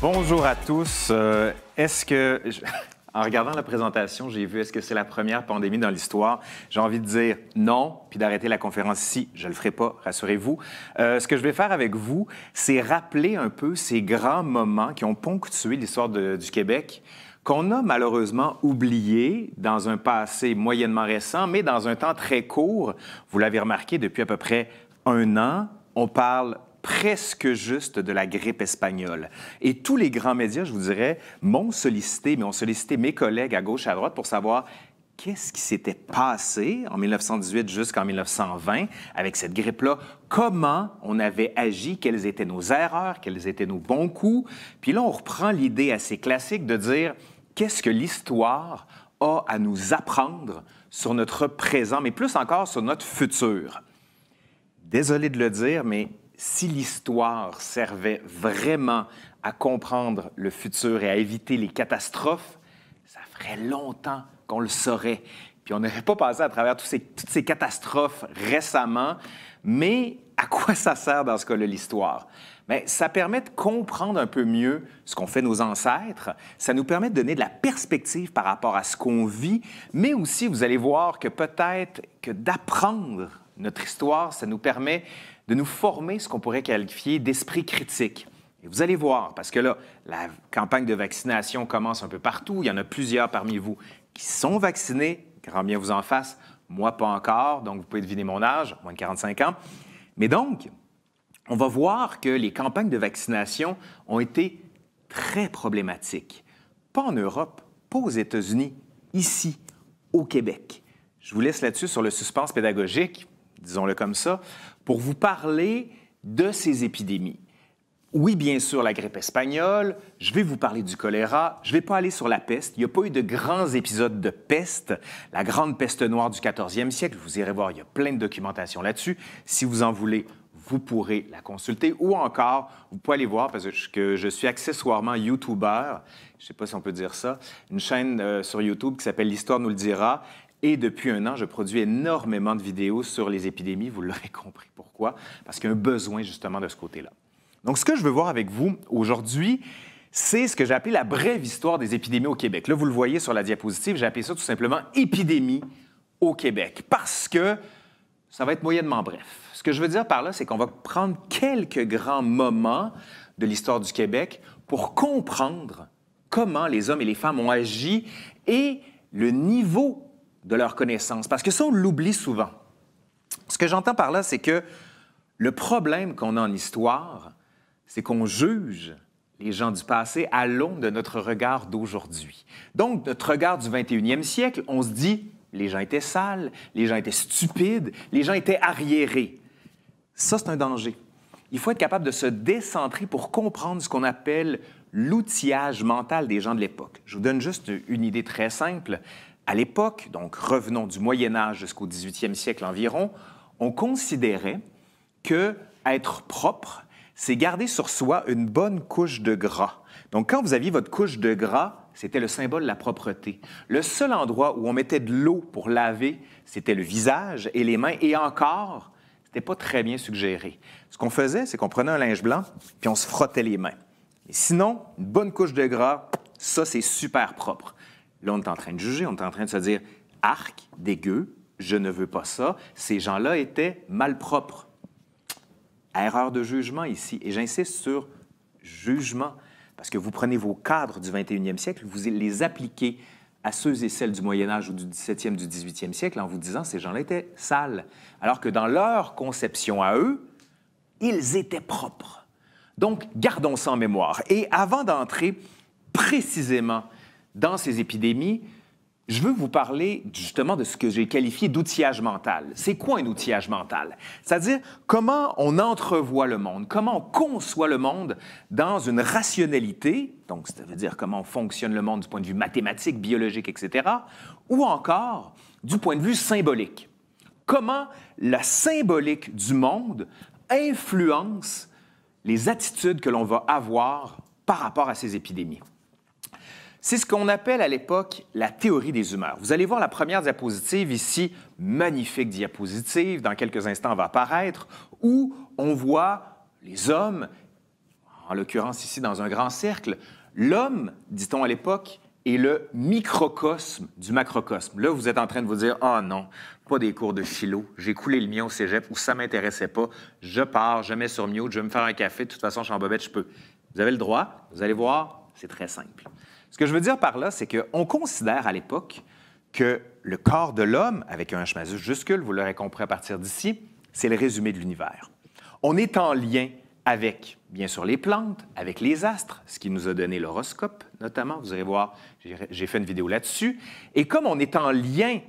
Bonjour à tous. En regardant la présentation, j'ai vu est-ce que c'est la première pandémie dans l'histoire? J'ai envie de dire non, puis d'arrêter la conférence ici. Je ne le ferai pas, rassurez-vous. Ce que je vais faire avec vous, c'est rappeler un peu ces grands moments qui ont ponctué l'histoire du Québec, qu'on a malheureusement oublié dans un passé moyennement récent, mais dans un temps très court. Vous l'avez remarqué, depuis à peu près 1 an, on parle presque juste de la grippe espagnole. Et tous les grands médias, je vous dirais, m'ont sollicité, mais ont sollicité mes collègues à gauche, à droite pour savoir qu'est-ce qui s'était passé en 1918 jusqu'en 1920 avec cette grippe-là, comment on avait agi, quelles étaient nos erreurs, quels étaient nos bons coups. Puis là, on reprend l'idée assez classique de dire qu'est-ce que l'histoire a à nous apprendre sur notre présent, mais plus encore sur notre futur. Désolé de le dire, mais si l'histoire servait vraiment à comprendre le futur et à éviter les catastrophes, ça ferait longtemps qu'on le saurait. Puis on n'aurait pas passé à travers toutes ces catastrophes récemment, mais à quoi ça sert dans ce cas-là, l'histoire? Bien, ça permet de comprendre un peu mieux ce qu'ont fait nos ancêtres, ça nous permet de donner de la perspective par rapport à ce qu'on vit, mais aussi, vous allez voir que peut-être que d'apprendre notre histoire, ça nous permet de nous former ce qu'on pourrait qualifier d'esprit critique. Et vous allez voir, parce que là, la campagne de vaccination commence un peu partout. Il y en a plusieurs parmi vous qui sont vaccinés, grand bien vous en fasse. Moi, pas encore, donc vous pouvez deviner mon âge, moins de 45 ans. Mais donc, on va voir que les campagnes de vaccination ont été très problématiques. Pas en Europe, pas aux États-Unis, ici, au Québec. Je vous laisse là-dessus sur le suspense pédagogique, disons-le comme ça, pour vous parler de ces épidémies. Oui, bien sûr, la grippe espagnole, je vais vous parler du choléra, je ne vais pas aller sur la peste, il n'y a pas eu de grands épisodes de peste, la grande peste noire du 14e siècle, vous irez voir, il y a plein de documentation là-dessus. Si vous en voulez, vous pourrez la consulter ou encore, vous pouvez aller voir, parce que je suis accessoirement YouTuber, je ne sais pas si on peut dire ça, une chaîne sur YouTube qui s'appelle L'Histoire nous le dira. Et depuis 1 an, je produis énormément de vidéos sur les épidémies. Vous l'aurez compris pourquoi, parce qu'il y a un besoin justement de ce côté-là. Donc, ce que je veux voir avec vous aujourd'hui, c'est ce que j'ai appelé la brève histoire des épidémies au Québec. Là, vous le voyez sur la diapositive, j'ai appelé ça tout simplement « Épidémie au Québec » parce que ça va être moyennement bref. Ce que je veux dire par là, c'est qu'on va prendre quelques grands moments de l'histoire du Québec pour comprendre comment les hommes et les femmes ont agi et le niveau de leur connaissance, parce que ça, on l'oublie souvent. Ce que j'entends par là, c'est que le problème qu'on a en histoire, c'est qu'on juge les gens du passé à l'aune de notre regard d'aujourd'hui. Donc, notre regard du 21e siècle, on se dit, les gens étaient sales, les gens étaient stupides, les gens étaient arriérés. Ça, c'est un danger. Il faut être capable de se décentrer pour comprendre ce qu'on appelle l'outillage mental des gens de l'époque. Je vous donne juste une idée très simple. À l'époque, donc revenons du Moyen Âge jusqu'au 18e siècle environ, on considérait que être propre, c'est garder sur soi une bonne couche de gras. Donc, quand vous aviez votre couche de gras, c'était le symbole de la propreté. Le seul endroit où on mettait de l'eau pour laver, c'était le visage et les mains, et encore, c'était pas très bien suggéré. Ce qu'on faisait, c'est qu'on prenait un linge blanc, puis on se frottait les mains. Et sinon, une bonne couche de gras, ça, c'est super propre. Là, on est en train de juger, on est en train de se dire « arc, dégueu, je ne veux pas ça ». Ces gens-là étaient malpropres. Erreur de jugement ici, et j'insiste sur jugement, parce que vous prenez vos cadres du 21e siècle, vous les appliquez à ceux et celles du Moyen Âge ou du 17e, du 18e siècle en vous disant « ces gens-là étaient sales », alors que dans leur conception à eux, ils étaient propres. Donc, gardons ça en mémoire. Et avant d'entrer précisément dans ces épidémies, je veux vous parler justement de ce que j'ai qualifié d'outillage mental. C'est quoi un outillage mental? C'est-à-dire comment on entrevoit le monde, comment on conçoit le monde dans une rationalité, donc ça veut dire comment fonctionne le monde du point de vue mathématique, biologique, etc., ou encore du point de vue symbolique. Comment la symbolique du monde influence les attitudes que l'on va avoir par rapport à ces épidémies. C'est ce qu'on appelle à l'époque la théorie des humeurs. Vous allez voir la première diapositive ici, magnifique diapositive, dans quelques instants va apparaître, où on voit les hommes en l'occurrence ici dans un grand cercle, l'homme, dit-on à l'époque, est le microcosme du macrocosme. Là, vous êtes en train de vous dire « Ah non, pas des cours de philo, j'ai coulé le mien au cégep où ça ne m'intéressait pas, je pars, je mets sur mute, je vais me faire un café, de toute façon, je suis en bobette, je peux. » Vous avez le droit, vous allez voir, c'est très simple. Ce que je veux dire par là, c'est qu'on considère à l'époque que le corps de l'homme, avec un H majuscule, vous l'aurez compris à partir d'ici, c'est le résumé de l'univers. On est en lien avec, bien sûr, les plantes, avec les astres, ce qui nous a donné l'horoscope, notamment. Vous allez voir, j'ai fait une vidéo là-dessus. Et comme on est en lien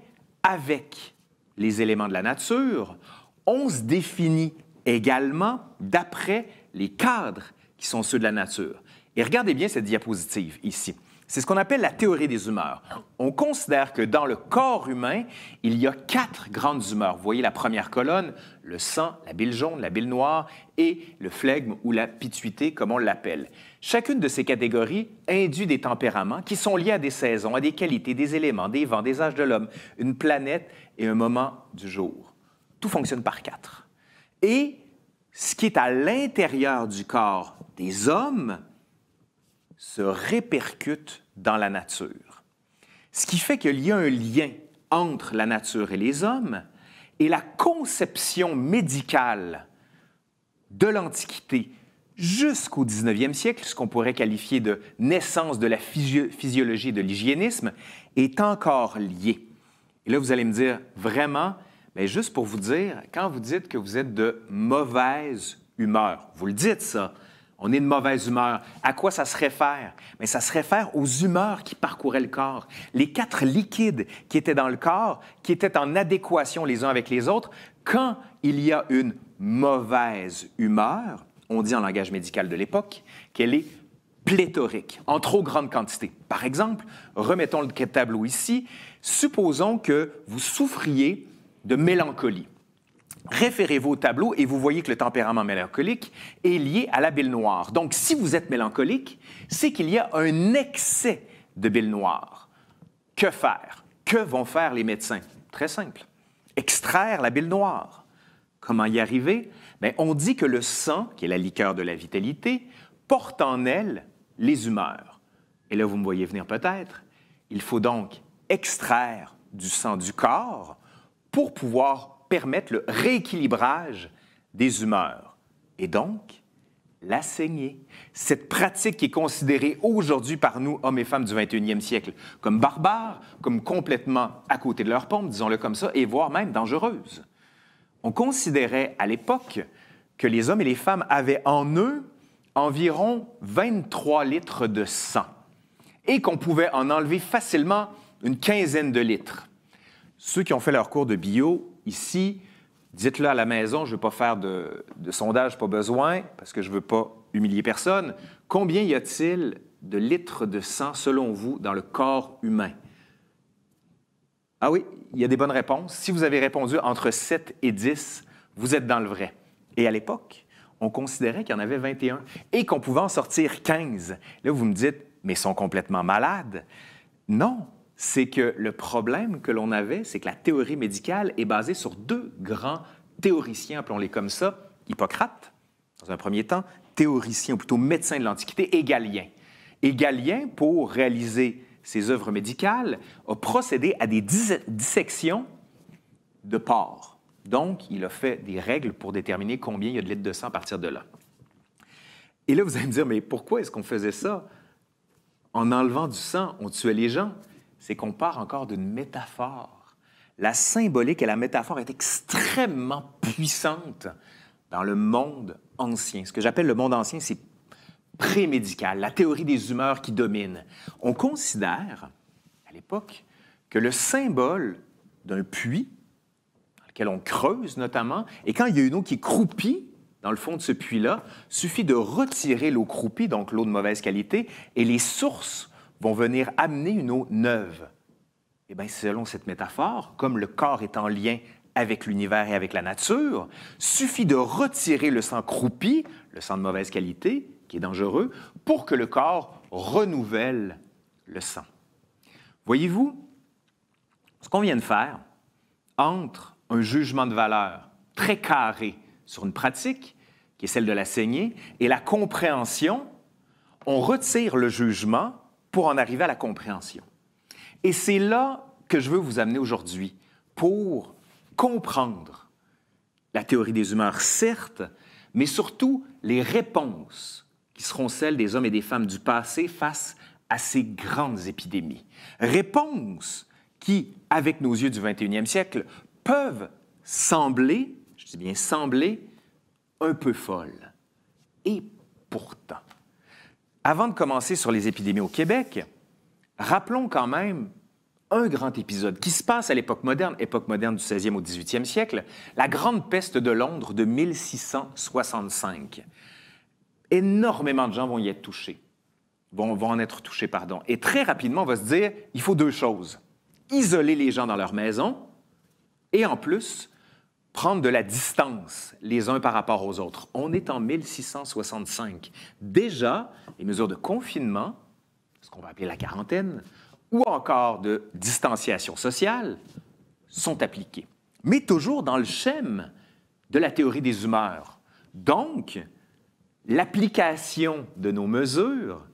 avec les éléments de la nature, on se définit également d'après les cadres qui sont ceux de la nature. Et regardez bien cette diapositive ici. C'est ce qu'on appelle la théorie des humeurs. On considère que dans le corps humain, il y a 4 grandes humeurs. Vous voyez la première colonne, le sang, la bile jaune, la bile noire et le flegme ou la pituité, comme on l'appelle. Chacune de ces catégories induit des tempéraments qui sont liés à des saisons, à des qualités, des éléments, des vents, des âges de l'homme, une planète et un moment du jour. Tout fonctionne par 4. Et ce qui est à l'intérieur du corps des hommes se répercute dans la nature. Ce qui fait qu'il y a un lien entre la nature et les hommes, et la conception médicale de l'Antiquité jusqu'au 19e siècle, ce qu'on pourrait qualifier de naissance de la physiologie et de l'hygiénisme, est encore liée. Et là, vous allez me dire, vraiment, mais juste pour vous dire, quand vous dites que vous êtes de mauvaise humeur, vous le dites ça, on est de mauvaise humeur. À quoi ça se réfère? Bien, ça se réfère aux humeurs qui parcouraient le corps. Les 4 liquides qui étaient dans le corps, qui étaient en adéquation les uns avec les autres. Quand il y a une mauvaise humeur, on dit en langage médical de l'époque qu'elle est pléthorique, en trop grande quantité. Par exemple, remettons le tableau ici. Supposons que vous souffriez de mélancolie. Référez-vous au tableau et vous voyez que le tempérament mélancolique est lié à la bile noire. Donc, si vous êtes mélancolique, c'est qu'il y a un excès de bile noire. Que faire? Que vont faire les médecins? Très simple. Extraire la bile noire. Comment y arriver? Bien, on dit que le sang, qui est la liqueur de la vitalité, porte en elle les humeurs. Et là, vous me voyez venir peut-être. Il faut donc extraire du sang du corps pour pouvoir permettre le rééquilibrage des humeurs et donc la saignée. Cette pratique qui est considérée aujourd'hui par nous, hommes et femmes du 21e siècle, comme barbare, comme complètement à côté de leur pompe, disons-le comme ça, et voire même dangereuse. On considérait à l'époque que les hommes et les femmes avaient en eux environ 23 litres de sang et qu'on pouvait en enlever facilement une quinzaine de litres. Ceux qui ont fait leur cours de bio, ici, dites-le à la maison, je ne veux pas faire de sondage, pas besoin, parce que je ne veux pas humilier personne. Combien y a-t-il de litres de sang, selon vous, dans le corps humain? Ah oui, il y a des bonnes réponses. Si vous avez répondu entre 7 et 10, vous êtes dans le vrai. Et à l'époque, on considérait qu'il y en avait 21 et qu'on pouvait en sortir 15. Là, vous me dites, mais ils sont complètement malades. Non. C'est que le problème que l'on avait, c'est que la théorie médicale est basée sur 2 grands théoriciens, appelons-les comme ça, Hippocrate, dans un premier temps, théoricien, ou plutôt médecin de l'Antiquité, et Galien. Et Galien, pour réaliser ses œuvres médicales, a procédé à des dissections de porcs. Donc, il a fait des règles pour déterminer combien il y a de litres de sang à partir de là. Et là, vous allez me dire, mais pourquoi est-ce qu'on faisait ça? En enlevant du sang, on tuait les gens. C'est qu'on part encore d'une métaphore. La symbolique et la métaphore est extrêmement puissante dans le monde ancien. Ce que j'appelle le monde ancien, c'est pré-médical, la théorie des humeurs qui domine. On considère, à l'époque, que le symbole d'un puits, dans lequel on creuse notamment, et quand il y a une eau qui croupit dans le fond de ce puits-là, suffit de retirer l'eau croupie, donc l'eau de mauvaise qualité, et les sources vont venir amener une eau neuve. Eh bien, selon cette métaphore, comme le corps est en lien avec l'univers et avec la nature, suffit de retirer le sang croupi, le sang de mauvaise qualité, qui est dangereux, pour que le corps renouvelle le sang. Voyez-vous, ce qu'on vient de faire entre un jugement de valeur très carré sur une pratique qui est celle de la saignée, et la compréhension, on retire le jugement pour en arriver à la compréhension. Et c'est là que je veux vous amener aujourd'hui, pour comprendre la théorie des humeurs, certes, mais surtout les réponses qui seront celles des hommes et des femmes du passé face à ces grandes épidémies. Réponses qui, avec nos yeux du 21e siècle, peuvent sembler, je dis bien sembler, un peu folles. Et pourtant, avant de commencer sur les épidémies au Québec, rappelons quand même un grand épisode qui se passe à l'époque moderne du 16e au 18e siècle, la Grande Peste de Londres de 1665. Énormément de gens vont y être touchés, vont en être touchés, pardon. Et très rapidement, on va se dire, il faut deux choses. Isoler les gens dans leur maison et en plus, prendre de la distance les uns par rapport aux autres. On est en 1665. Déjà, les mesures de confinement, ce qu'on va appeler la quarantaine, ou encore de distanciation sociale, sont appliquées. Mais toujours dans le schème de la théorie des humeurs. Donc, l'application de nos mesures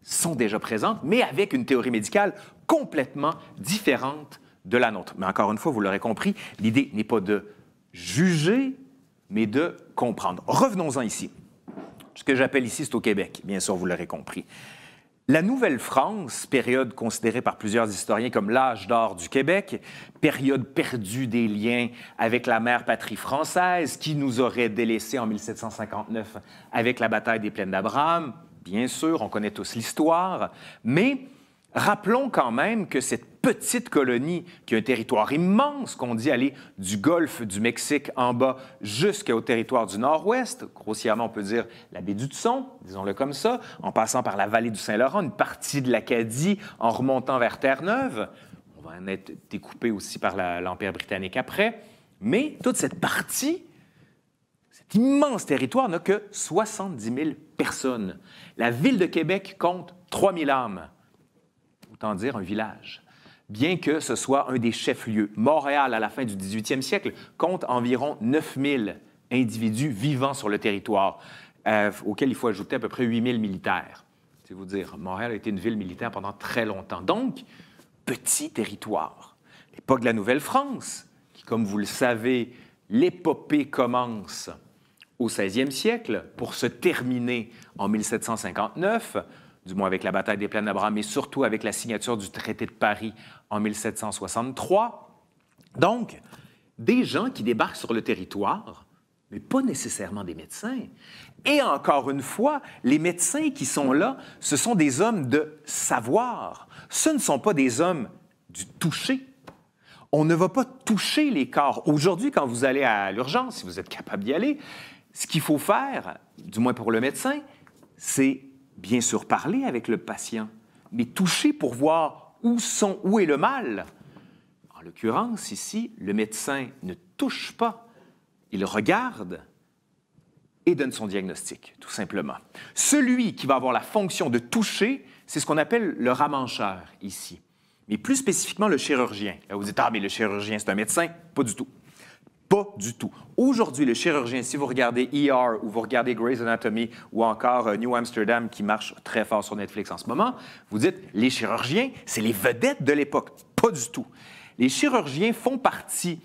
sont déjà présentes, mais avec une théorie médicale complètement différente de la nôtre. Mais encore une fois, vous l'aurez compris, l'idée n'est pas de juger, mais de comprendre. Revenons-en ici. Ce que j'appelle ici, c'est au Québec, bien sûr, vous l'aurez compris. La Nouvelle-France, période considérée par plusieurs historiens comme l'âge d'or du Québec, période perdue des liens avec la mère patrie française qui nous aurait délaissés en 1759 avec la bataille des Plaines d'Abraham. Bien sûr, on connaît tous l'histoire, mais rappelons quand même que cette petite colonie, qui a un territoire immense, qu'on dit aller du golfe du Mexique en bas jusqu'au territoire du Nord-Ouest, grossièrement on peut dire la baie d'Hudson, disons-le comme ça, en passant par la vallée du Saint-Laurent, une partie de l'Acadie, en remontant vers Terre-Neuve. On va en être découpé aussi par l'Empire britannique après. Mais toute cette partie, cet immense territoire n'a que 70 000 personnes. La ville de Québec compte 3 000 âmes. Autant dire un village, bien que ce soit un des chefs-lieux. Montréal, à la fin du 18e siècle, compte environ 9 000 individus vivant sur le territoire, auquel il faut ajouter à peu près 8 000 militaires. C'est vous dire, Montréal a été une ville militaire pendant très longtemps. Donc, petit territoire. L'époque de la Nouvelle-France, qui, comme vous le savez, l'épopée commence au 16e siècle pour se terminer en 1759, du moins avec la bataille des Plaines d'Abraham, mais surtout avec la signature du traité de Paris en 1763. Donc, des gens qui débarquent sur le territoire, mais pas nécessairement des médecins. Et encore une fois, les médecins qui sont là, ce sont des hommes de savoir. Ce ne sont pas des hommes du toucher. On ne va pas toucher les corps. Aujourd'hui, quand vous allez à l'urgence, si vous êtes capable d'y aller, ce qu'il faut faire, du moins pour le médecin, c'est bien sûr parler avec le patient, mais toucher pour voir où est le mal. En l'occurrence, ici, le médecin ne touche pas, il regarde et donne son diagnostic, tout simplement. Celui qui va avoir la fonction de toucher, c'est ce qu'on appelle le ramancheur ici, mais plus spécifiquement le chirurgien. Là, vous dites, ah, mais le chirurgien, c'est un médecin? Pas du tout. Pas du tout. Aujourd'hui, le chirurgien, si vous regardez ER ou vous regardez Grey's Anatomy ou encore New Amsterdam qui marche très fort sur Netflix en ce moment, vous dites, les chirurgiens, c'est les vedettes de l'époque. Pas du tout. Les chirurgiens font partie,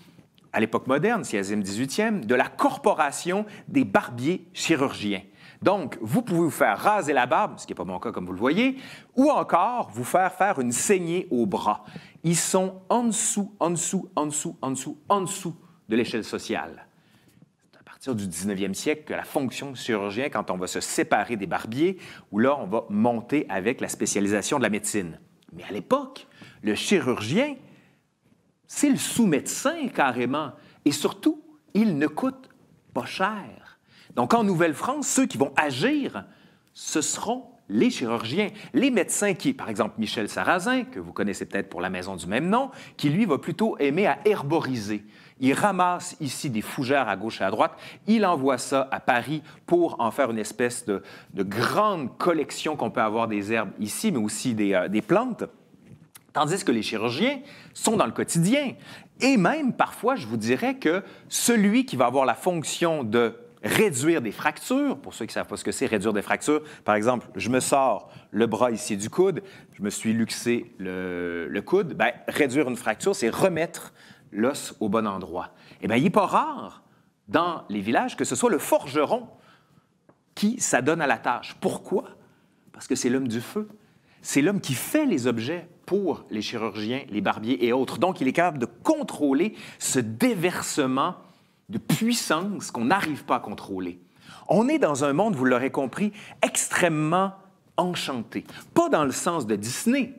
à l'époque moderne, 16e, 18e, de la corporation des barbiers chirurgiens. Donc, vous pouvez vous faire raser la barbe, ce qui n'est pas mon cas comme vous le voyez, ou encore vous faire une saignée au bras. Ils sont en dessous de l'échelle sociale. C'est à partir du 19e siècle que la fonction de chirurgien, quand on va se séparer des barbiers, où là, on va monter avec la spécialisation de la médecine. Mais à l'époque, le chirurgien, c'est le sous-médecin carrément. Et surtout, il ne coûte pas cher. Donc, en Nouvelle-France, ceux qui vont agir, ce seront les chirurgiens, les médecins qui, par exemple, Michel Sarrazin, que vous connaissez peut-être pour la maison du même nom, qui, lui, va plutôt aimer à herboriser. Il ramasse ici des fougères à gauche et à droite, il envoie ça à Paris pour en faire une espèce de grande collection qu'on peut avoir des herbes ici, mais aussi des plantes. Tandis que les chirurgiens sont dans le quotidien. Et même, parfois, je vous dirais que celui qui va avoir la fonction de réduire des fractures. Pour ceux qui ne savent pas ce que c'est, réduire des fractures, par exemple, je me sors le bras ici du coude, je me suis luxé le coude, bien, réduire une fracture, c'est remettre l'os au bon endroit. Eh bien, il n'est pas rare dans les villages que ce soit le forgeron qui s'adonne à la tâche. Pourquoi? Parce que c'est l'homme du feu. C'est l'homme qui fait les objets pour les chirurgiens, les barbiers et autres. Donc, il est capable de contrôler ce déversement de puissance qu'on n'arrive pas à contrôler. On est dans un monde, vous l'aurez compris, extrêmement enchanté. Pas dans le sens de Disney.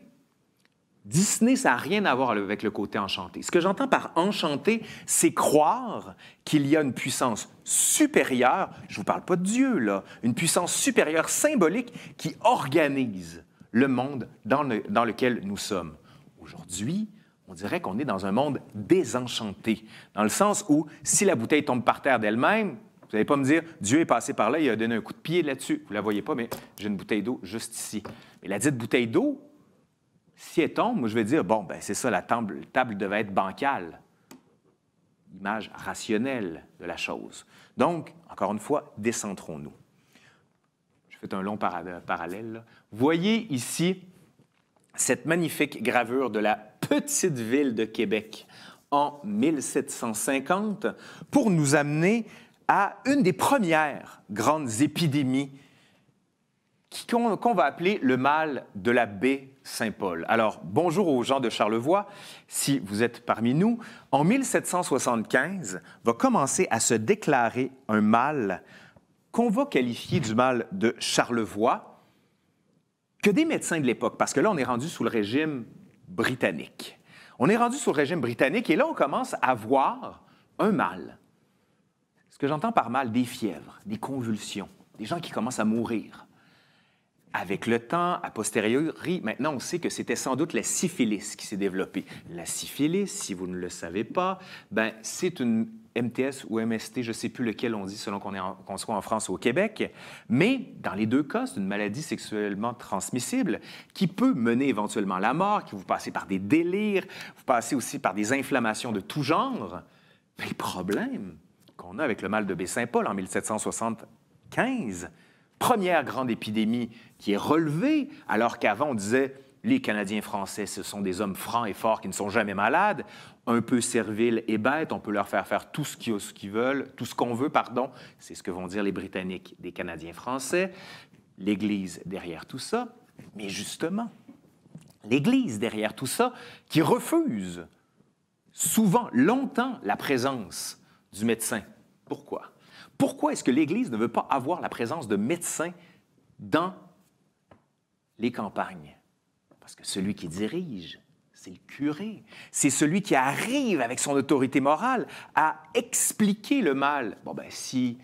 Disney, ça n'a rien à voir avec le côté enchanté. Ce que j'entends par enchanté, c'est croire qu'il y a une puissance supérieure, je ne vous parle pas de Dieu, là, une puissance supérieure symbolique qui organise le monde dans lequel nous sommes. Aujourd'hui, on dirait qu'on est dans un monde désenchanté, dans le sens où si la bouteille tombe par terre d'elle-même, vous n'allez pas me dire « Dieu est passé par là, il a donné un coup de pied là-dessus ». Vous ne la voyez pas, mais j'ai une bouteille d'eau juste ici. Mais la dite bouteille d'eau, si elle tombe, moi, je vais dire, bon, ben c'est ça, la table devait être bancale. Image rationnelle de la chose. Donc, encore une fois, décentrons-nous. Je fais un long parallèle, là. Voyez ici cette magnifique gravure de la petite ville de Québec en 1750 pour nous amener à une des premières grandes épidémies qu'on va appeler le mal de la baie Saint-Paul. Alors, bonjour aux gens de Charlevoix, si vous êtes parmi nous. En 1775, va commencer à se déclarer un mal qu'on va qualifier du mal de Charlevoix, que des médecins de l'époque, parce que là, on est rendu sous le régime britannique. On est rendu sous le régime britannique et là, on commence à voir un mal. Ce que j'entends par mal, des fièvres, des convulsions, des gens qui commencent à mourir. Avec le temps, a posteriori, maintenant, on sait que c'était sans doute la syphilis qui s'est développée. La syphilis, si vous ne le savez pas, ben, c'est une MTS ou MST, je ne sais plus lequel on dit selon qu'on soit en France ou au Québec, mais dans les deux cas, c'est une maladie sexuellement transmissible qui peut mener éventuellement à la mort, qui vous passez par des délires, vous passez aussi par des inflammations de tout genre. Mais le problème qu'on a avec le mal de Baie-Saint-Paul en 1775, première grande épidémie qui est relevée, alors qu'avant, on disait les Canadiens français, ce sont des hommes francs et forts qui ne sont jamais malades, un peu serviles et bêtes, on peut leur faire tout ce qu'ils veulent, tout ce qu'on veut, pardon. C'est ce que vont dire les Britanniques des Canadiens français. L'Église derrière tout ça, mais justement, l'Église derrière tout ça qui refuse souvent, longtemps, la présence du médecin. Pourquoi? Pourquoi est-ce que l'Église ne veut pas avoir la présence de médecins dans les campagnes? Parce que celui qui dirige, c'est le curé. C'est celui qui arrive avec son autorité morale à expliquer le mal. Bon, ben si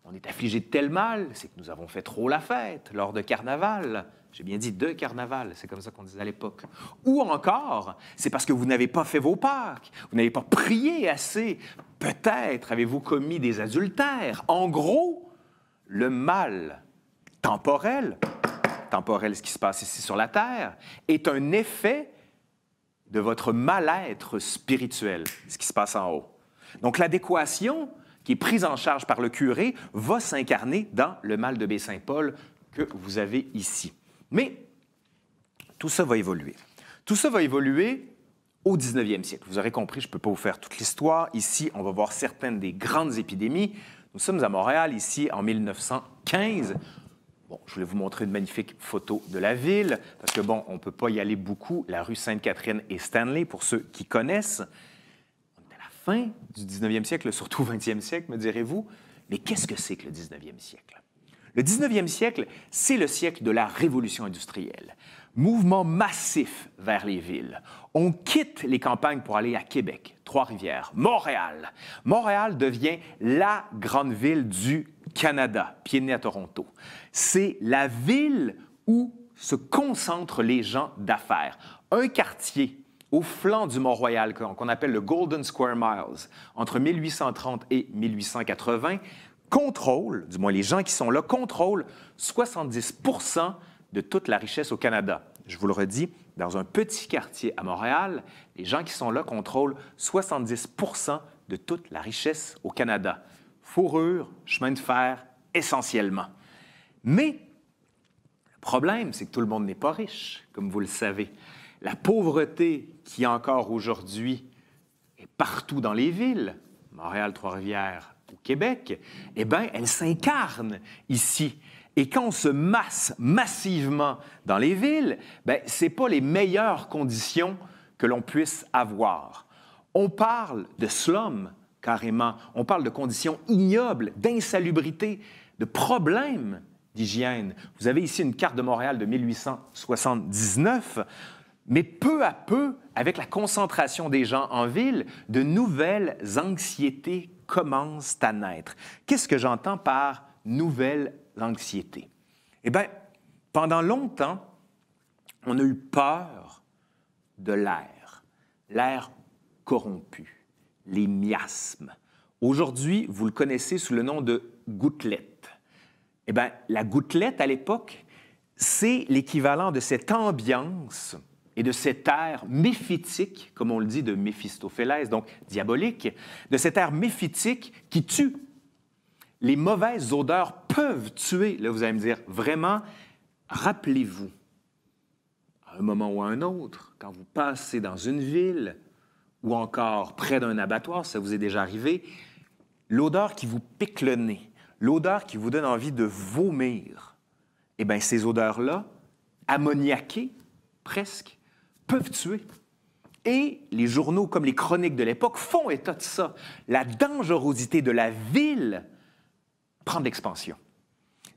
on est affligé de tel mal, c'est que nous avons fait trop la fête lors de carnaval. J'ai bien dit de carnaval, c'est comme ça qu'on disait à l'époque. Ou encore, c'est parce que vous n'avez pas fait vos Pâques, vous n'avez pas prié assez. Peut-être avez-vous commis des adultères. En gros, le mal temporel, ce qui se passe ici sur la Terre, est un effet de votre mal-être spirituel, ce qui se passe en haut. Donc l'adéquation qui est prise en charge par le curé va s'incarner dans le mal de Baie-Saint-Paul que vous avez ici. Mais tout ça va évoluer. Tout ça va évoluer au 19e siècle. Vous aurez compris, je ne peux pas vous faire toute l'histoire. Ici, on va voir certaines des grandes épidémies. Nous sommes à Montréal, ici, en 1915. Bon, je voulais vous montrer une magnifique photo de la ville, parce que, bon, on ne peut pas y aller beaucoup. La rue Sainte-Catherine et Stanley, pour ceux qui connaissent. On est à la fin du 19e siècle, surtout au 20e siècle, me direz-vous. Mais qu'est-ce que c'est que le 19e siècle? Le 19e siècle, c'est le siècle de la révolution industrielle. Mouvement massif vers les villes. On quitte les campagnes pour aller à Québec, Trois-Rivières, Montréal. Montréal devient la grande ville du Canada, pied de nez à Toronto. C'est la ville où se concentrent les gens d'affaires. Un quartier au flanc du Mont-Royal, qu'on appelle le Golden Square Miles, entre 1830 et 1880, contrôle, du moins les gens qui sont là, contrôlent 70 % de toute la richesse au Canada. Je vous le redis, dans un petit quartier à Montréal, les gens qui sont là contrôlent 70 % de toute la richesse au Canada. Il fourrure, chemin de fer, essentiellement. Mais le problème, c'est que tout le monde n'est pas riche, comme vous le savez. La pauvreté qui, encore aujourd'hui, est partout dans les villes, Montréal, Trois-Rivières ou Québec, eh bien, elle s'incarne ici. Et quand on se masse massivement dans les villes, ce n'est pas les meilleures conditions que l'on puisse avoir. On parle de slum, carrément. On parle de conditions ignobles, d'insalubrité, de problèmes d'hygiène. Vous avez ici une carte de Montréal de 1879, mais peu à peu, avec la concentration des gens en ville, de nouvelles anxiétés commencent à naître. Qu'est-ce que j'entends par nouvelles anxiétés? Eh bien, pendant longtemps, on a eu peur de l'air corrompu, les miasmes. Aujourd'hui, vous le connaissez sous le nom de gouttelette. Eh bien, la gouttelette, à l'époque, c'est l'équivalent de cette ambiance et de cet air méphitique, comme on le dit de Méphistophélès, donc diabolique, de cet air méphitique qui tue. Les mauvaises odeurs peuvent tuer. Là, vous allez me dire, vraiment, rappelez-vous, à un moment ou à un autre, quand vous passez dans une ville ou encore près d'un abattoir, ça vous est déjà arrivé, l'odeur qui vous pique le nez, l'odeur qui vous donne envie de vomir, eh bien, ces odeurs-là, ammoniaquées, presque, peuvent tuer. Et les journaux comme les chroniques de l'époque font état de ça. La dangerosité de la ville prend de l'expansion.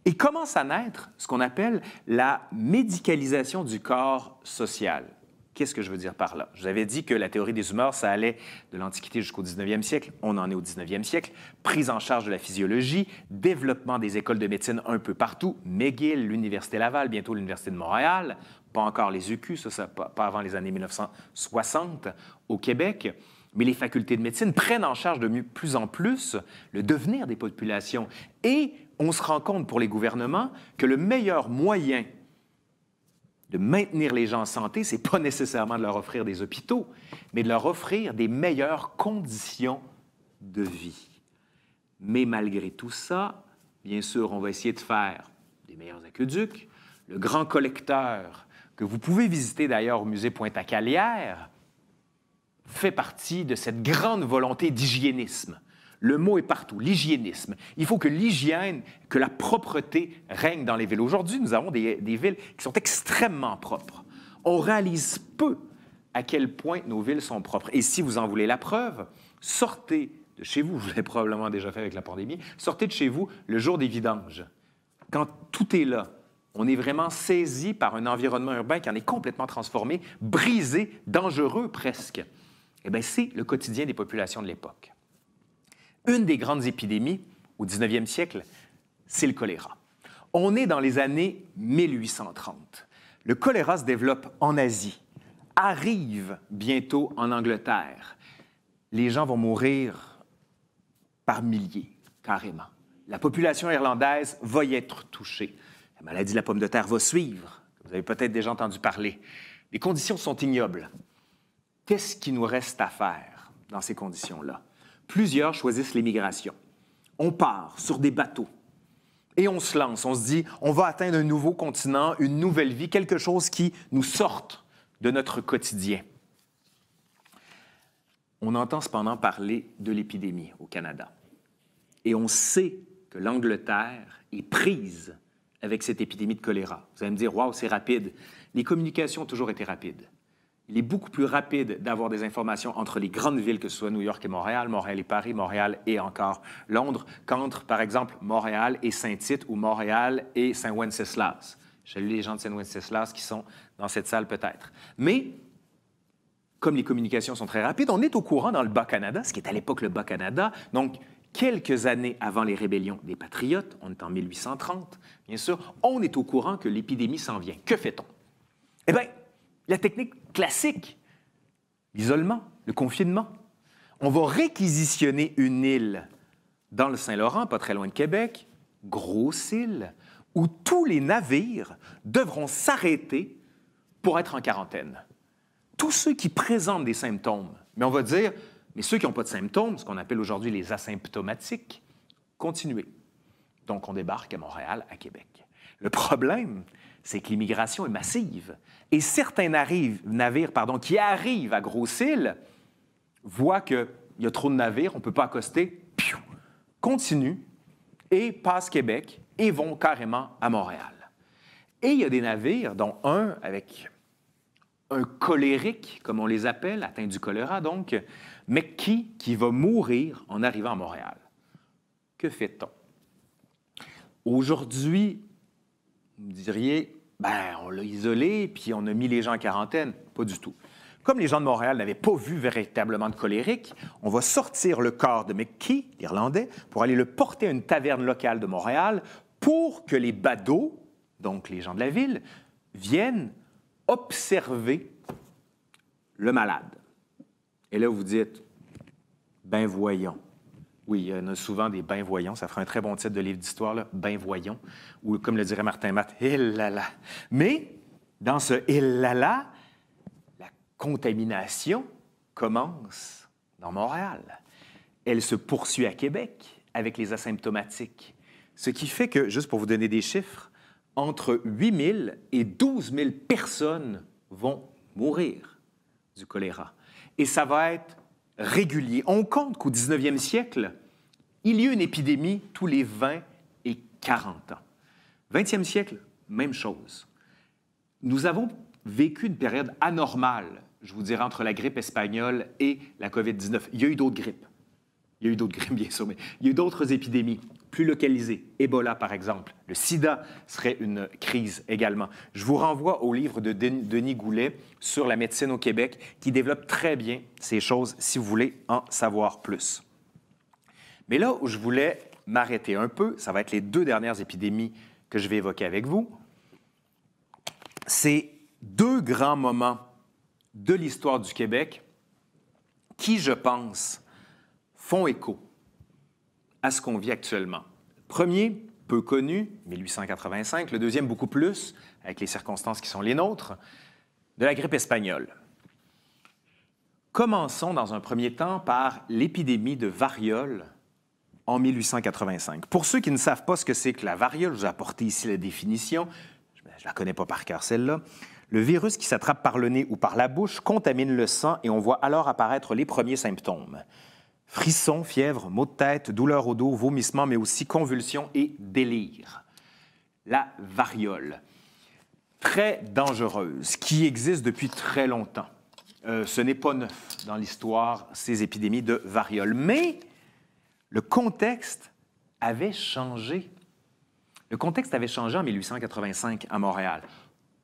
Et commence à naître ce qu'on appelle la médicalisation du corps social. Qu'est-ce que je veux dire par là? Je vous avais dit que la théorie des humeurs, ça allait de l'Antiquité jusqu'au 19e siècle. On en est au 19e siècle. Prise en charge de la physiologie, développement des écoles de médecine un peu partout. McGill, l'Université Laval, bientôt l'Université de Montréal. Pas encore les UQ, ça pas avant les années 1960 au Québec. Mais les facultés de médecine prennent en charge de plus en plus le devenir des populations. Et on se rend compte pour les gouvernements que le meilleur moyen de maintenir les gens en santé, ce n'est pas nécessairement de leur offrir des hôpitaux, mais de leur offrir des meilleures conditions de vie. Mais malgré tout ça, bien sûr, on va essayer de faire des meilleurs aqueducs. Le grand collecteur, que vous pouvez visiter d'ailleurs au musée Pointe-à-Calière, fait partie de cette grande volonté d'hygiénisme. Le mot est partout, l'hygiénisme. Il faut que l'hygiène, que la propreté règne dans les villes. Aujourd'hui, nous avons des villes qui sont extrêmement propres. On réalise peu à quel point nos villes sont propres. Et si vous en voulez la preuve, sortez de chez vous, vous l'avez probablement déjà fait avec la pandémie, sortez de chez vous le jour des vidanges. Quand tout est là, on est vraiment saisi par un environnement urbain qui en est complètement transformé, brisé, dangereux presque. Eh bien, c'est le quotidien des populations de l'époque. Une des grandes épidémies au 19e siècle, c'est le choléra. On est dans les années 1830. Le choléra se développe en Asie, arrive bientôt en Angleterre. Les gens vont mourir par milliers, carrément. La population irlandaise va y être touchée. La maladie de la pomme de terre va suivre. Vous avez peut-être déjà entendu parler. Les conditions sont ignobles. Qu'est-ce qui nous reste à faire dans ces conditions-là? Plusieurs choisissent l'émigration. On part sur des bateaux et on se lance. On se dit, on va atteindre un nouveau continent, une nouvelle vie, quelque chose qui nous sorte de notre quotidien. On entend cependant parler de l'épidémie au Canada. Et on sait que l'Angleterre est prise avec cette épidémie de choléra. Vous allez me dire, « Wow, c'est rapide. » Les communications ont toujours été rapides. Il est beaucoup plus rapide d'avoir des informations entre les grandes villes, que ce soit New York et Montréal, Montréal et Paris, Montréal et encore Londres, qu'entre, par exemple, Montréal et Saint-Tite ou Montréal et Saint-Wenceslas. Je salue les gens de Saint-Wenceslas qui sont dans cette salle peut-être. Mais, comme les communications sont très rapides, on est au courant dans le Bas-Canada, ce qui est à l'époque le Bas-Canada, donc quelques années avant les rébellions des Patriotes, on est en 1830, bien sûr, on est au courant que l'épidémie s'en vient. Que fait-on? Eh bien, la technique classique, l'isolement, le confinement. On va réquisitionner une île dans le Saint-Laurent, pas très loin de Québec, grosse île, où tous les navires devront s'arrêter pour être en quarantaine. Tous ceux qui présentent des symptômes, mais on va dire, mais ceux qui n'ont pas de symptômes, ce qu'on appelle aujourd'hui les asymptomatiques, continuer. Donc, on débarque à Montréal, à Québec. Le problème, c'est que l'immigration est massive. Et certains navires qui arrivent à Grosse-Île voient qu'il y a trop de navires, on ne peut pas accoster, continuent et passent Québec et vont carrément à Montréal. Et il y a des navires, dont un avec un colérique, comme on les appelle, atteint du choléra, donc, McKee, qui va mourir en arrivant à Montréal. Que fait-on? Aujourd'hui, vous me diriez, on l'a isolé, puis on a mis les gens en quarantaine. Pas du tout. Comme les gens de Montréal n'avaient pas vu véritablement de colérique, on va sortir le corps de McKee, l'Irlandais, pour aller le porter à une taverne locale de Montréal pour que les badauds, donc les gens de la ville, viennent observer le malade. Et là, vous dites, ben voyons. Oui, il y en a souvent des ben voyons. Ça ferait un très bon titre de livre d'histoire, là, ben voyons. Ou comme le dirait Martin Matt, il là là. Mais dans ce il là là, la contamination commence dans Montréal. Elle se poursuit à Québec avec les asymptomatiques. Ce qui fait que, juste pour vous donner des chiffres, entre 8 000 et 12 000 personnes vont mourir du choléra. Et ça va être régulier. On compte qu'au 19e siècle, il y a une épidémie tous les 20 et 40 ans. 20e siècle, même chose. Nous avons vécu une période anormale, je vous dirais, entre la grippe espagnole et la COVID-19. Il y a eu d'autres grippes. Il y a eu d'autres grippes, bien sûr, mais il y a eu d'autres épidémies plus localisées. Ebola, par exemple. Le sida serait une crise également. Je vous renvoie au livre de Denis Goulet sur la médecine au Québec, qui développe très bien ces choses, si vous voulez en savoir plus. Mais là où je voulais m'arrêter un peu, ça va être les 2 dernières épidémies que je vais évoquer avec vous. C'est 2 grands moments de l'histoire du Québec qui, je pense, font écho à ce qu'on vit actuellement. Premier, peu connu, 1885. Le deuxième, beaucoup plus, avec les circonstances qui sont les nôtres, de la grippe espagnole. Commençons dans un premier temps par l'épidémie de variole en 1885. Pour ceux qui ne savent pas ce que c'est que la variole, je vous ai apporté ici la définition. Je ne la connais pas par cœur, celle-là. Le virus qui s'attrape par le nez ou par la bouche contamine le sang et on voit alors apparaître les premiers symptômes. Frissons, fièvre, maux de tête, douleur au dos, vomissements, mais aussi convulsions et délire. La variole, très dangereuse, qui existe depuis très longtemps. Ce n'est pas neuf dans l'histoire, ces épidémies de variole. Mais le contexte avait changé. Le contexte avait changé en 1885 à Montréal.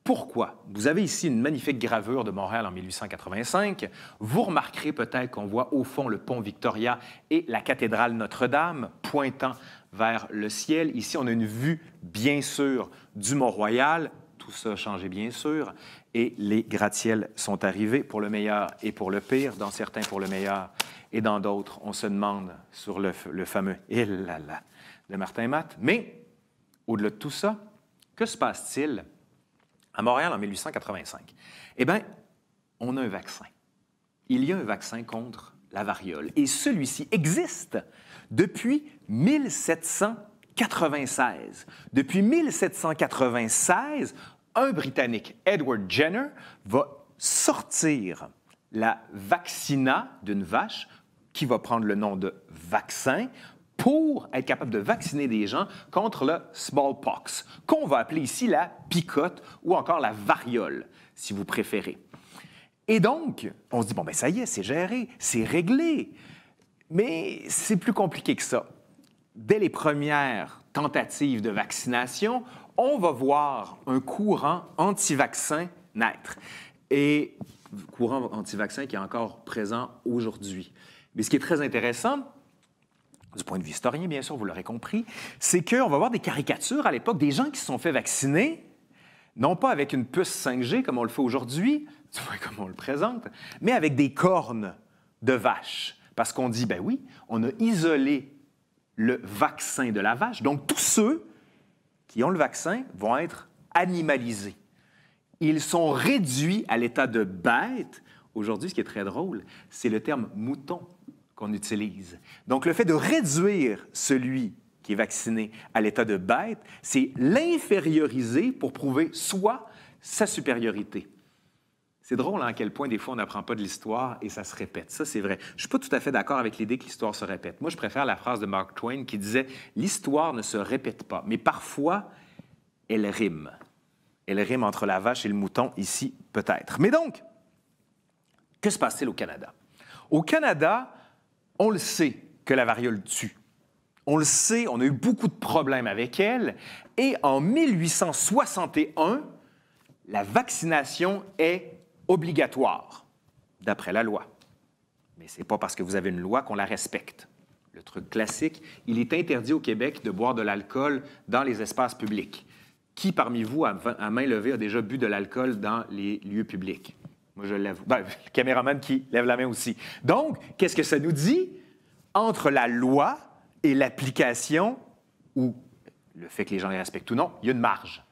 Pourquoi? Vous avez ici une magnifique gravure de Montréal en 1885. Vous remarquerez peut-être qu'on voit au fond le pont Victoria et la cathédrale Notre-Dame pointant vers le ciel. Ici, on a une vue, bien sûr, du Mont-Royal. Tout ça a changé, bien sûr. Et les gratte-ciels sont arrivés pour le meilleur et pour le pire. Dans certains, pour le meilleur. Et dans d'autres, on se demande sur le fameux « il là là » de Martin Matt. Mais, au-delà de tout ça, que se passe-t-il à Montréal en 1885? Eh bien, on a un vaccin. Il y a un vaccin contre la variole. Et celui-ci existe depuis 1796. Depuis 1796, un Britannique, Edward Jenner, va sortir la vaccina d'une vache qui va prendre le nom de vaccin pour être capable de vacciner des gens contre le smallpox, qu'on va appeler ici la picote ou encore la variole, si vous préférez. Et donc, on se dit, bon, bien ça y est, c'est géré, c'est réglé. Mais c'est plus compliqué que ça. Dès les premières tentatives de vaccination, on va voir un courant anti-vaccin naître. Et courant anti-vaccin qui est encore présent aujourd'hui. Mais ce qui est très intéressant, du point de vue historien, bien sûr, vous l'aurez compris, c'est qu'on va voir des caricatures à l'époque des gens qui se sont fait vacciner, non pas avec une puce 5G comme on le fait aujourd'hui, tu vois comme on le présente, mais avec des cornes de vache. Parce qu'on dit, ben oui, on a isolé le vaccin de la vache, donc tous ceux qui ont le vaccin vont être animalisés. Ils sont réduits à l'état de bêtes. Aujourd'hui, ce qui est très drôle, c'est le terme « mouton » qu'on utilise. Donc, le fait de réduire celui qui est vacciné à l'état de bête, c'est l'inférioriser pour prouver soit sa supériorité. C'est drôle à quel point, des fois, on n'apprend pas de l'histoire et ça se répète. Ça, c'est vrai. Je ne suis pas tout à fait d'accord avec l'idée que l'histoire se répète. Moi, je préfère la phrase de Mark Twain qui disait « L'histoire ne se répète pas, mais parfois, elle rime. » Elle rime entre la vache et le mouton, ici, peut-être. Mais donc, que se passe-t-il au Canada? Au Canada, on le sait que la variole tue. On le sait, on a eu beaucoup de problèmes avec elle. Et en 1861, la vaccination est obligatoire, d'après la loi. Mais ce n'est pas parce que vous avez une loi qu'on la respecte. Le truc classique, il est interdit au Québec de boire de l'alcool dans les espaces publics. Qui parmi vous, à main levée, a déjà bu de l'alcool dans les lieux publics? Moi, je lève. Ben, le caméraman qui lève la main aussi. Donc, qu'est-ce que ça nous dit? Entre la loi et l'application, ou le fait que les gens les respectent ou non, il y a une marge.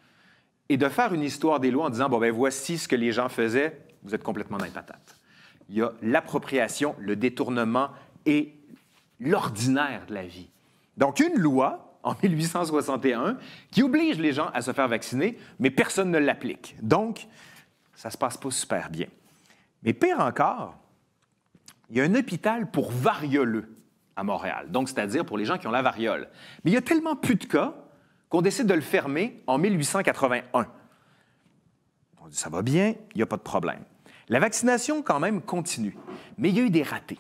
Et de faire une histoire des lois en disant, bon, ben voici ce que les gens faisaient, vous êtes complètement dans les patates. Il y a l'appropriation, le détournement et l'ordinaire de la vie. Donc, une loi, en 1861, qui oblige les gens à se faire vacciner, mais personne ne l'applique. Donc, ça ne se passe pas super bien. Mais pire encore, il y a un hôpital pour varioleux à Montréal, donc c'est-à-dire pour les gens qui ont la variole. Mais il y a tellement peu de cas qu'on décide de le fermer en 1881. On dit, ça va bien, il n'y a pas de problème. La vaccination, quand même, continue, mais il y a eu des ratés.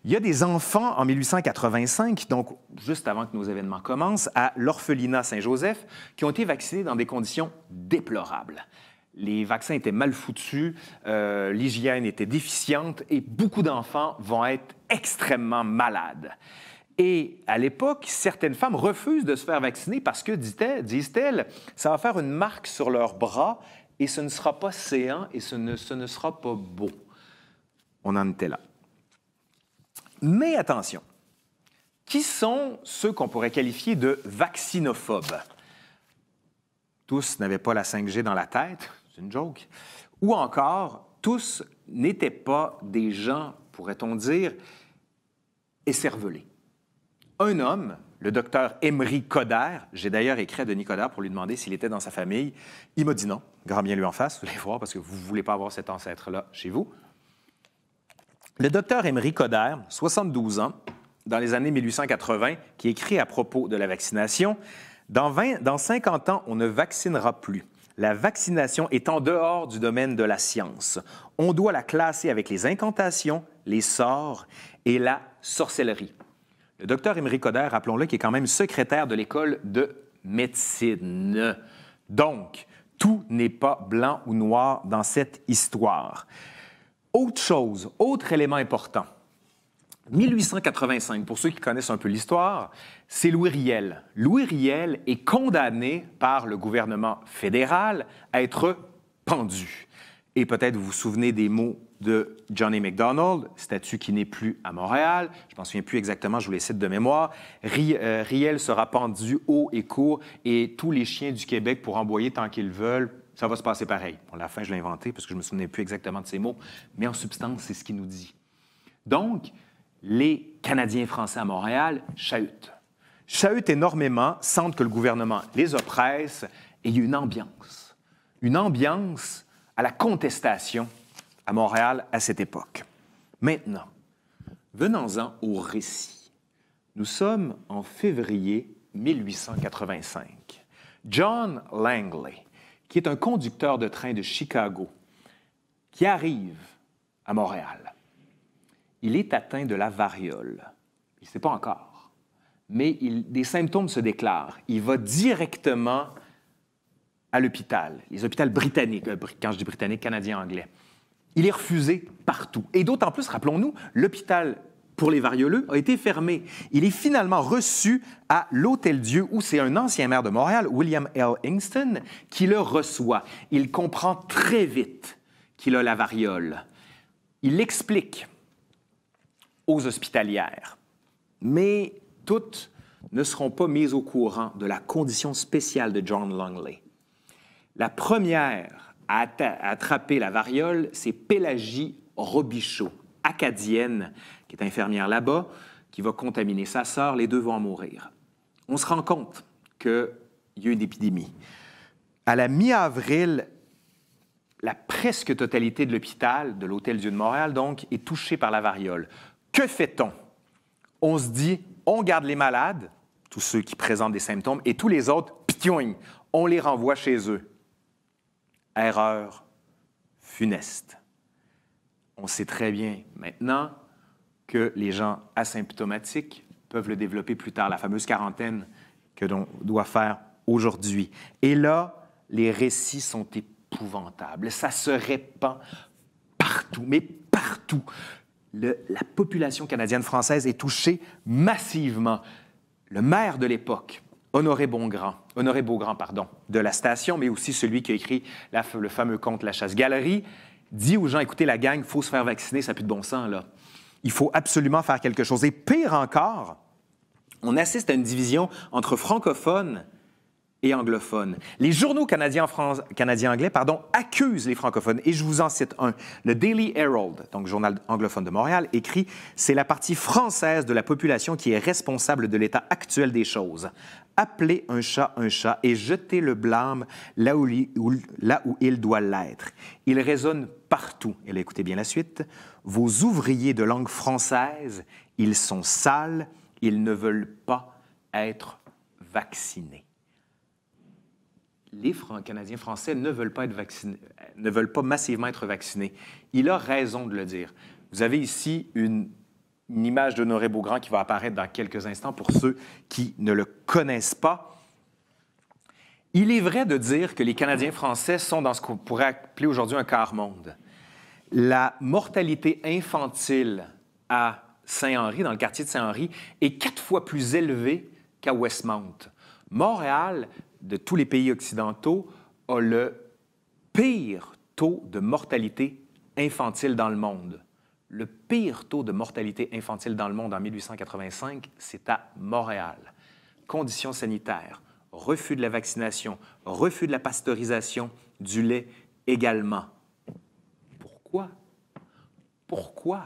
Il y a des enfants en 1885, donc juste avant que nos événements commencent, à l'orphelinat Saint-Joseph, qui ont été vaccinés dans des conditions déplorables. Les vaccins étaient mal foutus, l'hygiène était déficiente et beaucoup d'enfants vont être extrêmement malades. Et à l'époque, certaines femmes refusent de se faire vacciner parce que, disent-elles, ça va faire une marque sur leurs bras et ce ne sera pas séant et ce ne sera pas beau. On en était là. Mais attention, qui sont ceux qu'on pourrait qualifier de vaccinophobes? Tous n'avaient pas la 5G dans la tête, c'est une joke. Ou encore, tous n'étaient pas des gens, pourrait-on dire, écervelés. Un homme, le docteur Emery Coderre, j'ai d'ailleurs écrit à Denis Coderre pour lui demander s'il était dans sa famille. Il m'a dit non, grand bien lui en face, vous allez voir, parce que vous ne voulez pas avoir cet ancêtre-là chez vous. Le docteur Emery Coderre, 72 ans, dans les années 1880, qui écrit à propos de la vaccination, dans 50 ans, on ne vaccinera plus. La vaccination est en dehors du domaine de la science. On doit la classer avec les incantations, les sorts et la sorcellerie. Le docteur Emery Coderre, rappelons-le, qui est quand même secrétaire de l'école de médecine. Donc, tout n'est pas blanc ou noir dans cette histoire. Autre chose, autre élément important. 1885, pour ceux qui connaissent un peu l'histoire, c'est Louis Riel. Louis Riel est condamné par le gouvernement fédéral à être pendu. Et peut-être vous vous souvenez des mots de Johnny MacDonald, statue qui n'est plus à Montréal. Je ne m'en souviens plus exactement, je vous les cite de mémoire. Riel sera pendu haut et court et tous les chiens du Québec pourront aboyer tant qu'ils veulent. Ça va se passer pareil. Bon, à la fin, je l'ai inventé parce que je ne me souvenais plus exactement de ces mots, mais en substance, c'est ce qu'il nous dit. Donc, les Canadiens français à Montréal chahutent. Chahutent énormément, sentent que le gouvernement les oppresse et il y a une ambiance. Une ambiance à la contestation à Montréal à cette époque. Maintenant, venons-en au récit. Nous sommes en février 1885. John Langley, qui est un conducteur de train de Chicago, qui arrive à Montréal. Il est atteint de la variole. Il ne sait pas encore, mais des symptômes se déclarent. Il va directement à l'hôpital, les hôpitaux britanniques, quand je dis britannique, canadien, anglais. Il est refusé partout. Et d'autant plus, rappelons-nous, l'hôpital pour les varioleux a été fermé. Il est finalement reçu à l'Hôtel-Dieu, où c'est un ancien maire de Montréal, William L. Hingston, qui le reçoit. Il comprend très vite qu'il a la variole. Il l'explique aux hospitalières. Mais toutes ne seront pas mises au courant de la condition spéciale de John Langley. La première à attraper la variole, c'est Pélagie Robichaud, acadienne, qui est infirmière là-bas, qui va contaminer sa sœur. Les deux vont en mourir. on se rend compte qu'il y a une épidémie. À la mi-avril, la presque totalité de l'hôpital, de l'Hôtel-Dieu de Montréal, donc, est touchée par la variole. Que fait-on? On se dit, on garde les malades, tous ceux qui présentent des symptômes, et tous les autres, ptioing, on les renvoie chez eux. Erreur funeste. On sait très bien maintenant que les gens asymptomatiques peuvent le développer plus tard, la fameuse quarantaine que l'on doit faire aujourd'hui. Et là, les récits sont épouvantables. Ça se répand partout, mais partout. La population canadienne-française est touchée massivement. Le maire de l'époque, Honoré Beaugrand, de la station, mais aussi celui qui a écrit le fameux conte La Chasse-Galerie, dit aux gens, écoutez, la gang, il faut se faire vacciner, ça n'a plus de bon sens, là. Il faut absolument faire quelque chose. Et pire encore, on assiste à une division entre francophones et anglophones. Les journaux canadiens-anglais accusent les francophones. Et je vous en cite un. Le Daily Herald, donc journal anglophone de Montréal, écrit « C'est la partie française de la population qui est responsable de l'état actuel des choses. Appelez un chat et jetez le blâme là où il doit l'être. Il résonne partout. » Et là, écoutez bien la suite. « Vos ouvriers de langue française, ils sont sales, ils ne veulent pas être vaccinés. » Les Canadiens français ne veulent pas être vaccinés, ne veulent pas massivement être vaccinés. Il a raison de le dire. Vous avez ici une image d'Honoré Beaugrand qui va apparaître dans quelques instants pour ceux qui ne le connaissent pas. Il est vrai de dire que les Canadiens français sont dans ce qu'on pourrait appeler aujourd'hui un quart-monde. La mortalité infantile à Saint-Henri, dans le quartier de Saint-Henri, est 4 fois plus élevée qu'à Westmount. Montréal, de tous les pays occidentaux, a le pire taux de mortalité infantile dans le monde. Le pire taux de mortalité infantile dans le monde en 1885, c'est à Montréal. Conditions sanitaires, refus de la vaccination, refus de la pasteurisation, du lait également. Pourquoi? Pourquoi?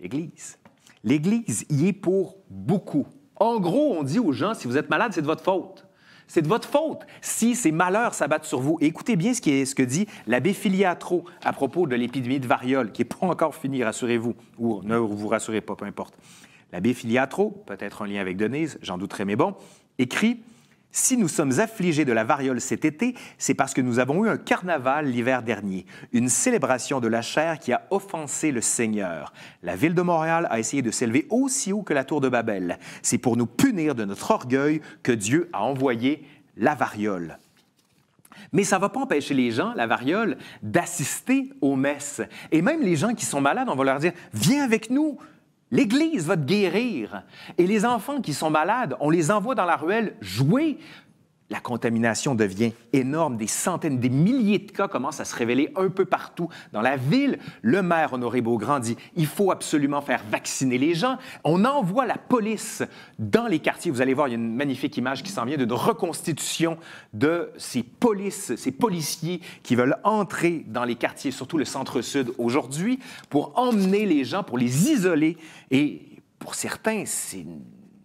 L'Église. L'Église y est pour beaucoup. En gros, on dit aux gens, si vous êtes malade, c'est de votre faute. C'est de votre faute si ces malheurs s'abattent sur vous. Et écoutez bien ce que dit l'abbé Filiatro à propos de l'épidémie de variole, qui n'est pas encore finie, rassurez-vous, ou ne vous rassurez pas, peu importe. L'abbé Filiatro, peut-être un lien avec Denise, j'en douterais, mais bon, écrit « Si nous sommes affligés de la variole cet été, c'est parce que nous avons eu un carnaval l'hiver dernier, une célébration de la chair qui a offensé le Seigneur. La ville de Montréal a essayé de s'élever aussi haut que la tour de Babel. C'est pour nous punir de notre orgueil que Dieu a envoyé la variole. » Mais ça ne va pas empêcher les gens, la variole, d'assister aux messes. Et même les gens qui sont malades, on va leur dire « Viens avec nous ». L'Église va te guérir. Et les enfants qui sont malades, on les envoie dans la ruelle jouer. La contamination devient énorme. Des centaines, des milliers de cas commencent à se révéler un peu partout dans la ville. Le maire Honoré Beaugrand dit « Il faut absolument faire vacciner les gens. » On envoie la police dans les quartiers. Vous allez voir, il y a une magnifique image qui s'en vient d'une reconstitution de ces policiers qui veulent entrer dans les quartiers, surtout le centre-sud aujourd'hui, pour emmener les gens, pour les isoler. Et pour certains, c'est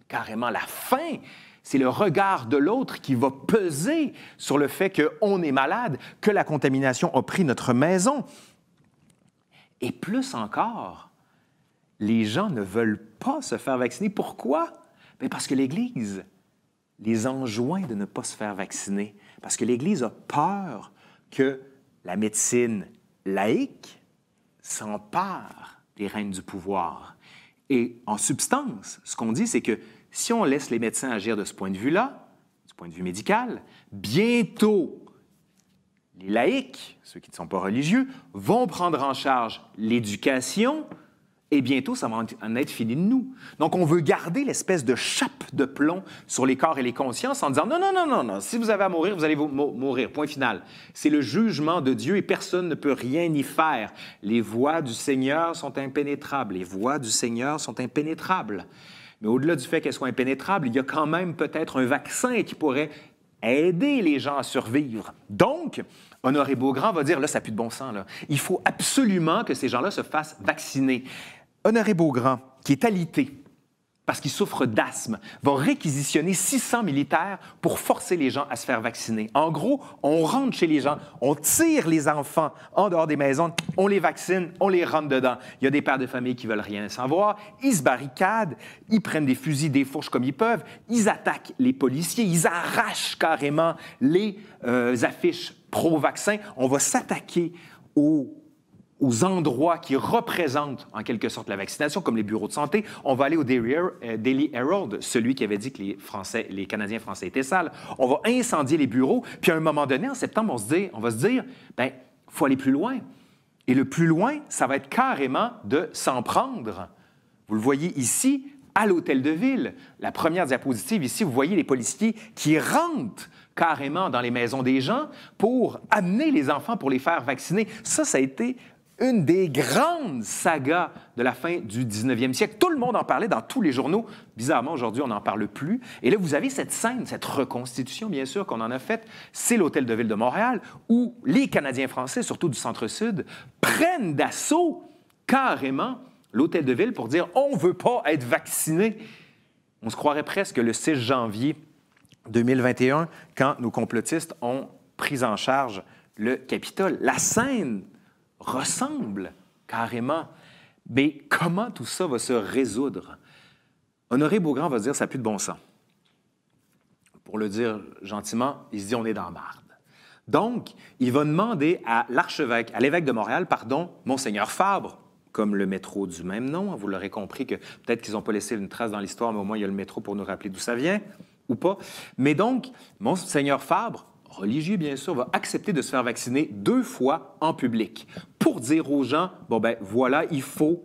carrément la fin. C'est le regard de l'autre qui va peser sur le fait qu'on est malade, que la contamination a pris notre maison. Et plus encore, les gens ne veulent pas se faire vacciner. Pourquoi? Bien parce que l'Église les enjoint de ne pas se faire vacciner. Parce que l'Église a peur que la médecine laïque s'empare des rênes du pouvoir. Et en substance, ce qu'on dit, c'est que si on laisse les médecins agir de ce point de vue-là, du point de vue médical, bientôt, les laïcs, ceux qui ne sont pas religieux, vont prendre en charge l'éducation et bientôt, ça va en être fini de nous. Donc, on veut garder l'espèce de chape de plomb sur les corps et les consciences en disant « Non, si vous avez à mourir, vous allez mourir, point final. C'est le jugement de Dieu et personne ne peut rien y faire. Les voies du Seigneur sont impénétrables. Les voies du Seigneur sont impénétrables. » Mais au-delà du fait qu'elles soient impénétrables, il y a quand même peut-être un vaccin qui pourrait aider les gens à survivre. Donc, Honoré Beaugrand va dire, là, ça n'a plus de bon sens, là. Il faut absolument que ces gens-là se fassent vacciner. Honoré Beaugrand, qui est alité, parce qu'il souffre d'asthme, va réquisitionner 600 militaires pour forcer les gens à se faire vacciner. En gros, on rentre chez les gens, on tire les enfants en dehors des maisons, on les vaccine, on les rentre dedans. Il y a des pères de famille qui veulent rien savoir, ils se barricadent, ils prennent des fusils, des fourches comme ils peuvent, ils attaquent les policiers, ils arrachent carrément les affiches pro-vaccin. On va s'attaquer aux endroits qui représentent en quelque sorte la vaccination, comme les bureaux de santé. On va aller au Daily Herald, celui qui avait dit que les Canadiens français étaient sales. On va incendier les bureaux, puis à un moment donné, en septembre, on va se dire, bien, il faut aller plus loin. Et le plus loin, ça va être carrément de s'en prendre. Vous le voyez ici, à l'hôtel de ville. La première diapositive, ici, vous voyez les policiers qui rentrent carrément dans les maisons des gens pour amener les enfants pour les faire vacciner. Ça a été une des grandes sagas de la fin du 19e siècle. Tout le monde en parlait dans tous les journaux. Bizarrement, aujourd'hui, on n'en parle plus. Et là, vous avez cette scène, cette reconstitution, bien sûr, qu'on en a faite. C'est l'Hôtel de Ville de Montréal, où les Canadiens français, surtout du centre-sud, prennent d'assaut carrément l'Hôtel de Ville pour dire « on ne veut pas être vacciné ». On se croirait presque le 6 janvier 2021, quand nos complotistes ont pris en charge le Capitole. La scène ressemble carrément. Mais comment tout ça va se résoudre? Honoré Beaugrand va dire « ça n'a plus de bon sens ». Pour le dire gentiment, il se dit « on est dans la marde ». Donc, il va demander à l'archevêque, à l'évêque de Montréal, Monseigneur Fabre, comme le métro du même nom. Vous l'aurez compris que peut-être qu'ils n'ont pas laissé une trace dans l'histoire, mais au moins il y a le métro pour nous rappeler d'où ça vient, ou pas. Mais donc, Monseigneur Fabre, religieux bien sûr, va accepter de se faire vacciner 2 fois en public pour dire aux gens, bon ben voilà, il faut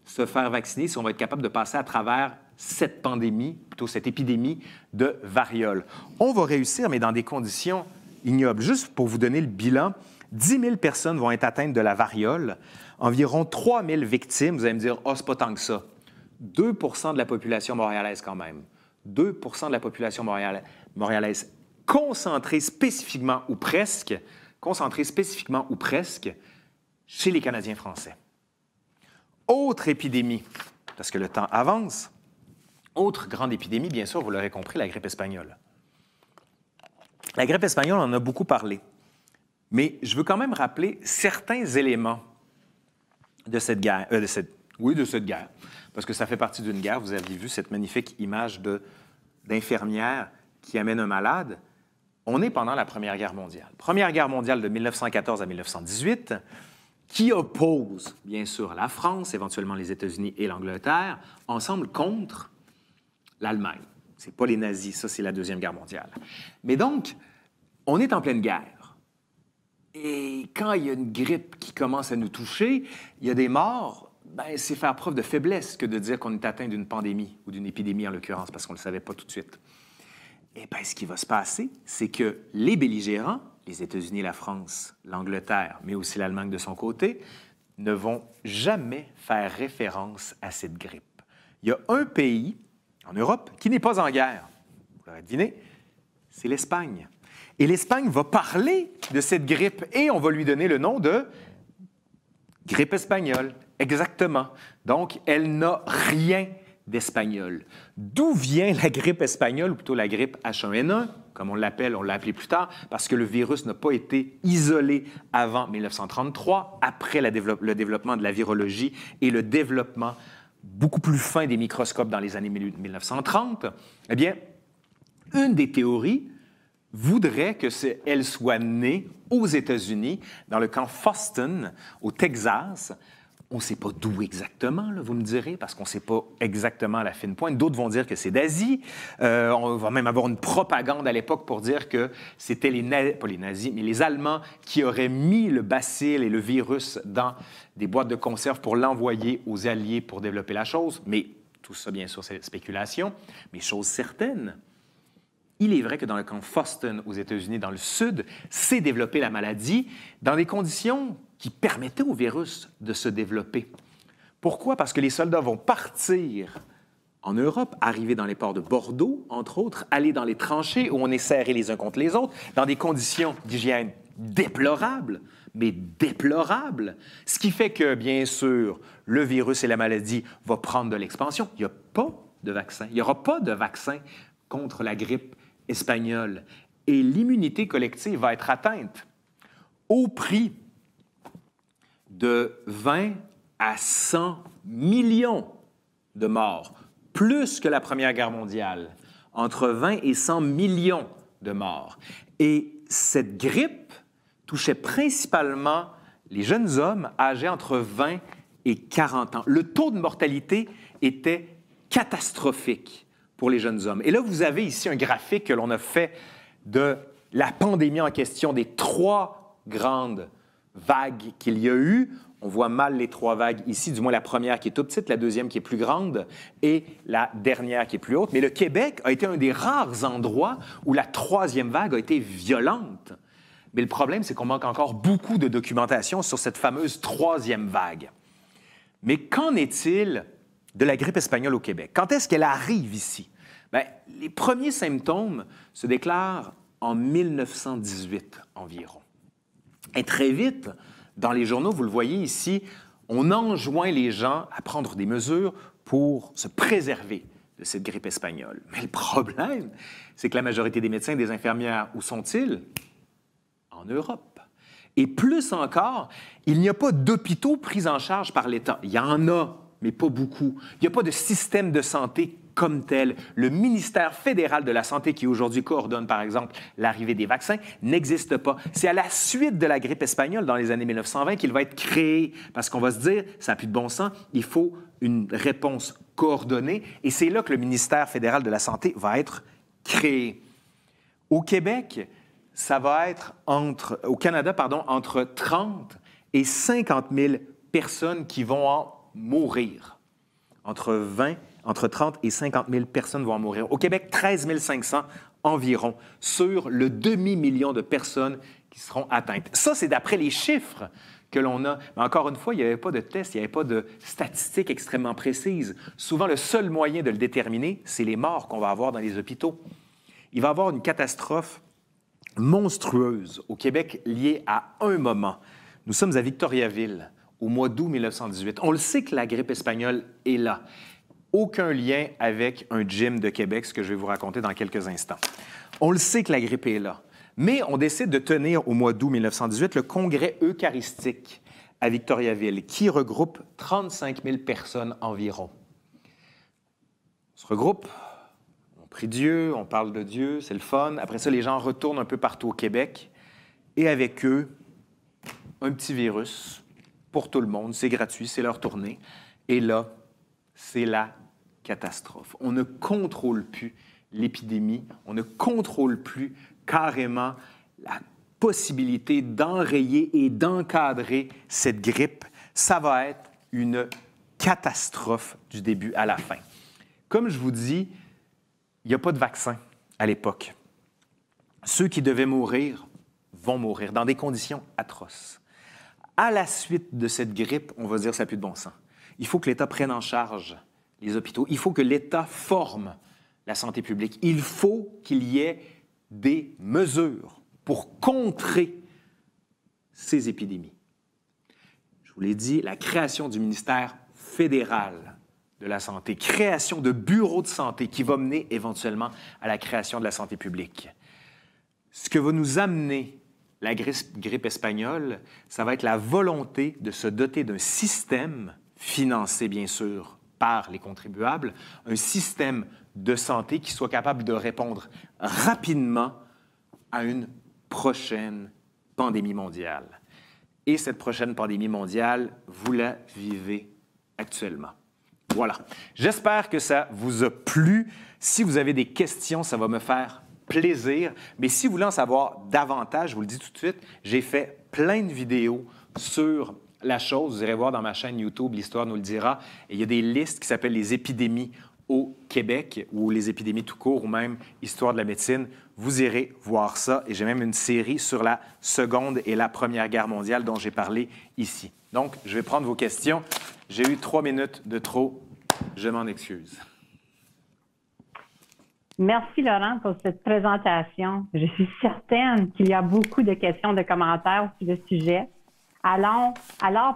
se faire vacciner si on va être capable de passer à travers cette pandémie, plutôt cette épidémie de variole. On va réussir, mais dans des conditions ignobles. Juste pour vous donner le bilan, 10 000 personnes vont être atteintes de la variole, environ 3 000 victimes. Vous allez me dire, « Ah, c'est pas tant que ça. » 2 de la population montréalaise quand même. 2 de la population montréalaise concentrée spécifiquement ou presque chez les Canadiens français. Autre épidémie, parce que le temps avance, autre grande épidémie, bien sûr, vous l'aurez compris, la grippe espagnole. La grippe espagnole, on en a beaucoup parlé. Mais je veux quand même rappeler certains éléments de cette guerre. De cette guerre. Parce que ça fait partie d'une guerre. Vous aviez vu cette magnifique image d'infirmière qui amène un malade. On est pendant la Première Guerre mondiale. Première Guerre mondiale de 1914 à 1918, qui oppose, bien sûr, la France, éventuellement les États-Unis et l'Angleterre, ensemble contre l'Allemagne. Ce n'est pas les nazis, ça, c'est la Deuxième Guerre mondiale. Mais donc, on est en pleine guerre. Et quand il y a une grippe qui commence à nous toucher, il y a des morts, ben, c'est faire preuve de faiblesse que de dire qu'on est atteint d'une pandémie, ou d'une épidémie en l'occurrence, parce qu'on ne le savait pas tout de suite. Et bien, ce qui va se passer, c'est que les belligérants, les États-Unis, la France, l'Angleterre, mais aussi l'Allemagne de son côté, ne vont jamais faire référence à cette grippe. Il y a un pays en Europe qui n'est pas en guerre. Vous l'aurez deviné, c'est l'Espagne. Et l'Espagne va parler de cette grippe et on va lui donner le nom de grippe espagnole. Exactement. Donc, elle n'a rien d'espagnol. D'où vient la grippe espagnole, ou plutôt la grippe H1N1, comme on l'appelle, on l'a appelé plus tard, parce que le virus n'a pas été isolé avant 1933, après le développement de la virologie et le développement beaucoup plus fin des microscopes dans les années 1930. Eh bien, une des théories voudrait qu'elle soit née aux États-Unis, dans le camp Foston, au Texas. On ne sait pas d'où exactement, là, vous me direz, parce qu'on ne sait pas exactement à la fine pointe. D'autres vont dire que c'est d'Asie. On va même avoir une propagande à l'époque pour dire que c'était pas les nazis, mais les Allemands qui auraient mis le bacille et le virus dans des boîtes de conserve pour l'envoyer aux Alliés pour développer la chose. Mais tout ça, bien sûr, c'est spéculation. Mais chose certaine, il est vrai que dans le camp Foston aux États-Unis, dans le sud, s'est développée la maladie dans des conditions qui permettaient au virus de se développer. Pourquoi? Parce que les soldats vont partir en Europe, arriver dans les ports de Bordeaux, entre autres, aller dans les tranchées où on est serrés les uns contre les autres, dans des conditions d'hygiène déplorables, mais déplorables, ce qui fait que, bien sûr, le virus et la maladie vont prendre de l'expansion. Il n'y a pas de vaccin. Il n'y aura pas de vaccin contre la grippe espagnole. Et l'immunité collective va être atteinte au prix de 20 à 100 millions de morts, plus que la Première Guerre mondiale, entre 20 et 100 millions de morts. Et cette grippe touchait principalement les jeunes hommes âgés entre 20 et 40 ans. Le taux de mortalité était catastrophique pour les jeunes hommes. Et là, vous avez ici un graphique que l'on a fait de la pandémie en question, des 3 grandes vagues qu'il y a eu. On voit mal les 3 vagues ici, du moins la première qui est toute petite, la deuxième qui est plus grande et la dernière qui est plus haute. Mais le Québec a été un des rares endroits où la 3e vague a été violente. Mais le problème, c'est qu'on manque encore beaucoup de documentation sur cette fameuse 3e vague. Mais qu'en est-il de la grippe espagnole au Québec? Quand est-ce qu'elle arrive ici? Bien, les premiers symptômes se déclarent en 1918 environ. Et très vite, dans les journaux, vous le voyez ici, on enjoint les gens à prendre des mesures pour se préserver de cette grippe espagnole. Mais le problème, c'est que la majorité des médecins et des infirmières, où sont-ils? En Europe. Et plus encore, il n'y a pas d'hôpitaux pris en charge par l'État. Il y en a, mais pas beaucoup. Il n'y a pas de système de santé comme tel. Le ministère fédéral de la Santé, qui aujourd'hui coordonne, par exemple, l'arrivée des vaccins, n'existe pas. C'est à la suite de la grippe espagnole, dans les années 1920, qu'il va être créé, parce qu'on va se dire, ça n'a plus de bon sens, il faut une réponse coordonnée, et c'est là que le ministère fédéral de la Santé va être créé. Au Québec, ça va être au Canada, pardon, entre 30 et 50 000 personnes qui vont en mourir. Entre 30 et 50 000 personnes vont en mourir. Au Québec, 13 500 environ sur le demi-million de personnes qui seront atteintes. Ça, c'est d'après les chiffres que l'on a. Mais encore une fois, il n'y avait pas de tests, il n'y avait pas de statistiques extrêmement précises. Souvent, le seul moyen de le déterminer, c'est les morts qu'on va avoir dans les hôpitaux. Il va y avoir une catastrophe monstrueuse au Québec liée à un moment. Nous sommes à Victoriaville, au mois d'août 1918. On le sait que la grippe espagnole est là. Aucun lien avec un gym de Québec, ce que je vais vous raconter dans quelques instants. On le sait que la grippe est là. Mais on décide de tenir au mois d'août 1918 le congrès eucharistique à Victoriaville, qui regroupe 35 000 personnes environ. On se regroupe, on prie Dieu, on parle de Dieu, c'est le fun. Après ça, les gens retournent un peu partout au Québec et avec eux, un petit virus pour tout le monde. C'est gratuit, c'est leur tournée. Et là, c'est la catastrophe. On ne contrôle plus l'épidémie, on ne contrôle plus carrément la possibilité d'enrayer et d'encadrer cette grippe. Ça va être une catastrophe du début à la fin. Comme je vous dis, il n'y a pas de vaccin à l'époque. Ceux qui devaient mourir vont mourir dans des conditions atroces. À la suite de cette grippe, on va se dire ça n'a plus de bon sens. Il faut que l'État prenne en charge les hôpitaux. Il faut que l'État forme la santé publique. Il faut qu'il y ait des mesures pour contrer ces épidémies. Je vous l'ai dit, la création du ministère fédéral de la Santé, création de bureaux de santé qui va mener éventuellement à la création de la santé publique. Ce que va nous amener la grippe espagnole, ça va être la volonté de se doter d'un système financé, bien sûr, par les contribuables, un système de santé qui soit capable de répondre rapidement à une prochaine pandémie mondiale. Et cette prochaine pandémie mondiale, vous la vivez actuellement. Voilà. J'espère que ça vous a plu. Si vous avez des questions, ça va me faire plaisir. Mais si vous voulez en savoir davantage, je vous le dis tout de suite, j'ai fait plein de vidéos sur la chose. Vous irez voir dans ma chaîne YouTube, l'Histoire nous le dira. Et il y a des listes qui s'appellent les épidémies au Québec ou les épidémies tout court ou même Histoire de la médecine. Vous irez voir ça. Et j'ai même une série sur la Seconde et la Première Guerre mondiale dont j'ai parlé ici. Donc, je vais prendre vos questions. J'ai eu 3 minutes de trop. Je m'en excuse. Merci, Laurent, pour cette présentation. Je suis certaine qu'il y a beaucoup de questions, de commentaires sur le sujet. Alors,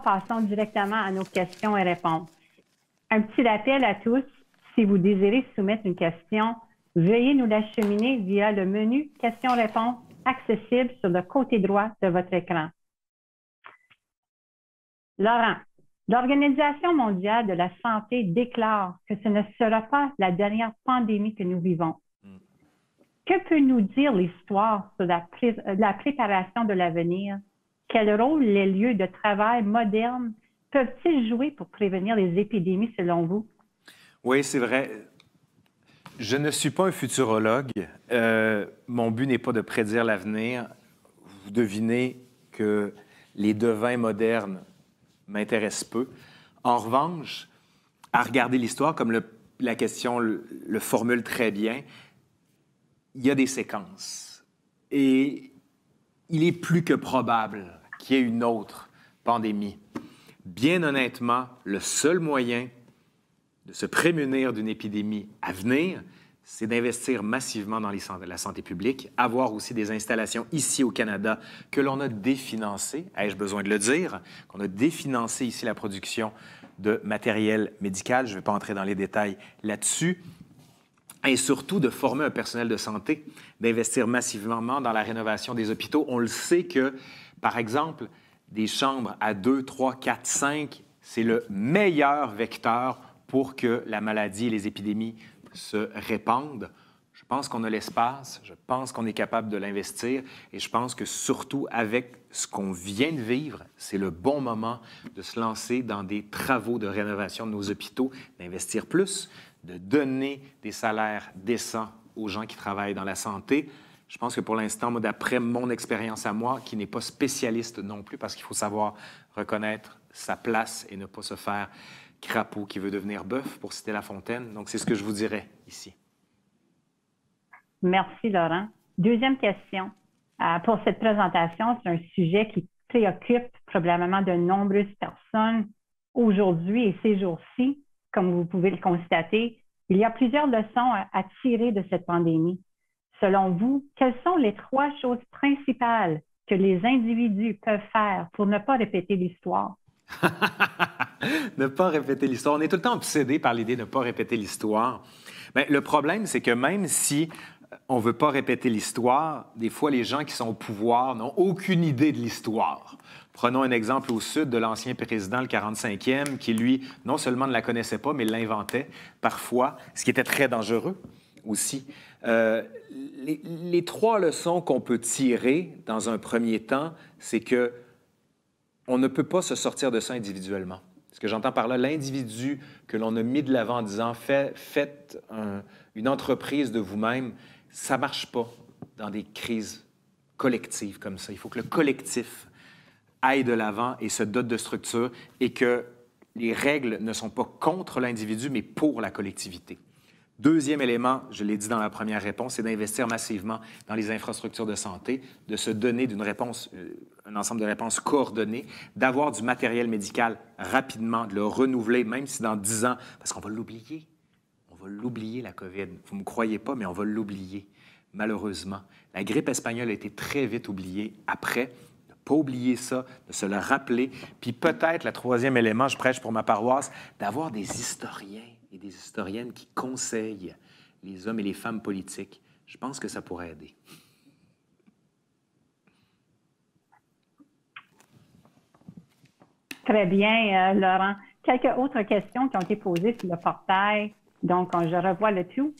passons directement à nos questions et réponses. Un petit rappel à tous. Si vous désirez soumettre une question, veuillez nous l'acheminer via le menu questions-réponses accessible sur le côté droit de votre écran. Laurent, l'Organisation mondiale de la santé déclare que ce ne sera pas la dernière pandémie que nous vivons. Que peut nous dire l'histoire sur la préparation de l'avenir? Quel rôle les lieux de travail modernes peuvent-ils jouer pour prévenir les épidémies selon vous? Oui, c'est vrai. Je ne suis pas un futurologue. Mon but n'est pas de prédire l'avenir. Vous devinez que les devins modernes m'intéressent peu. En revanche, à regarder l'histoire, comme la question le formule très bien, il y a des séquences. Et il est plus que probable qu'il y ait une autre pandémie. Bien honnêtement, le seul moyen de se prémunir d'une épidémie à venir, c'est d'investir massivement dans la santé publique, avoir aussi des installations ici au Canada que l'on a définancées, ai-je besoin de le dire, qu'on a définancé ici la production de matériel médical, je ne vais pas entrer dans les détails là-dessus, et surtout de former un personnel de santé, d'investir massivement dans la rénovation des hôpitaux. On le sait que, par exemple, des chambres à 2, 3, 4, 5, c'est le meilleur vecteur pour que la maladie et les épidémies se répandent. Je pense qu'on a l'espace, je pense qu'on est capable de l'investir et je pense que surtout avec ce qu'on vient de vivre, c'est le bon moment de se lancer dans des travaux de rénovation de nos hôpitaux, d'investir plus, de donner des salaires décents aux gens qui travaillent dans la santé. Je pense que pour l'instant, d'après mon expérience à moi, qui n'est pas spécialiste non plus, parce qu'il faut savoir reconnaître sa place et ne pas se faire crapaud qui veut devenir bœuf, pour citer La Fontaine. Donc, c'est ce que je vous dirais ici. Merci, Laurent. Deuxième question. Pour cette présentation, c'est un sujet qui préoccupe probablement de nombreuses personnes aujourd'hui et ces jours-ci. Comme vous pouvez le constater, il y a plusieurs leçons à tirer de cette pandémie. Selon vous, quelles sont les 3 choses principales que les individus peuvent faire pour ne pas répéter l'histoire? Ne pas répéter l'histoire. On est tout le temps obsédé par l'idée de ne pas répéter l'histoire. Bien, le problème, c'est que même si on ne veut pas répéter l'histoire, des fois, les gens qui sont au pouvoir n'ont aucune idée de l'histoire. Prenons un exemple au sud de l'ancien président, le 45e, qui, lui, non seulement ne la connaissait pas, mais l'inventait parfois, ce qui était très dangereux aussi. Les 3 leçons qu'on peut tirer dans un premier temps, c'est que on ne peut pas se sortir de ça individuellement. Ce que j'entends par là, l'individu que l'on a mis de l'avant en disant faites une entreprise de vous-même, ça ne marche pas dans des crises collectives comme ça. Il faut que le collectif aille de l'avant et se dote de structures et que les règles ne sont pas contre l'individu, mais pour la collectivité. Deuxième élément, je l'ai dit dans la première réponse, c'est d'investir massivement dans les infrastructures de santé, de se donner d'une réponse, un ensemble de réponses coordonnées, d'avoir du matériel médical rapidement, de le renouveler, même si dans 10 ans, parce qu'on va l'oublier. On va l'oublier, la COVID. Vous ne me croyez pas, mais on va l'oublier, malheureusement. La grippe espagnole a été très vite oubliée après. Ne pas oublier ça, de se le rappeler. Puis peut-être, le 3e élément, je prêche pour ma paroisse, d'avoir des historiens et des historiennes qui conseillent les hommes et les femmes politiques. Je pense que ça pourrait aider. Très bien, Laurent. Quelques autres questions qui ont été posées sur le portail. Donc, je revois le tout.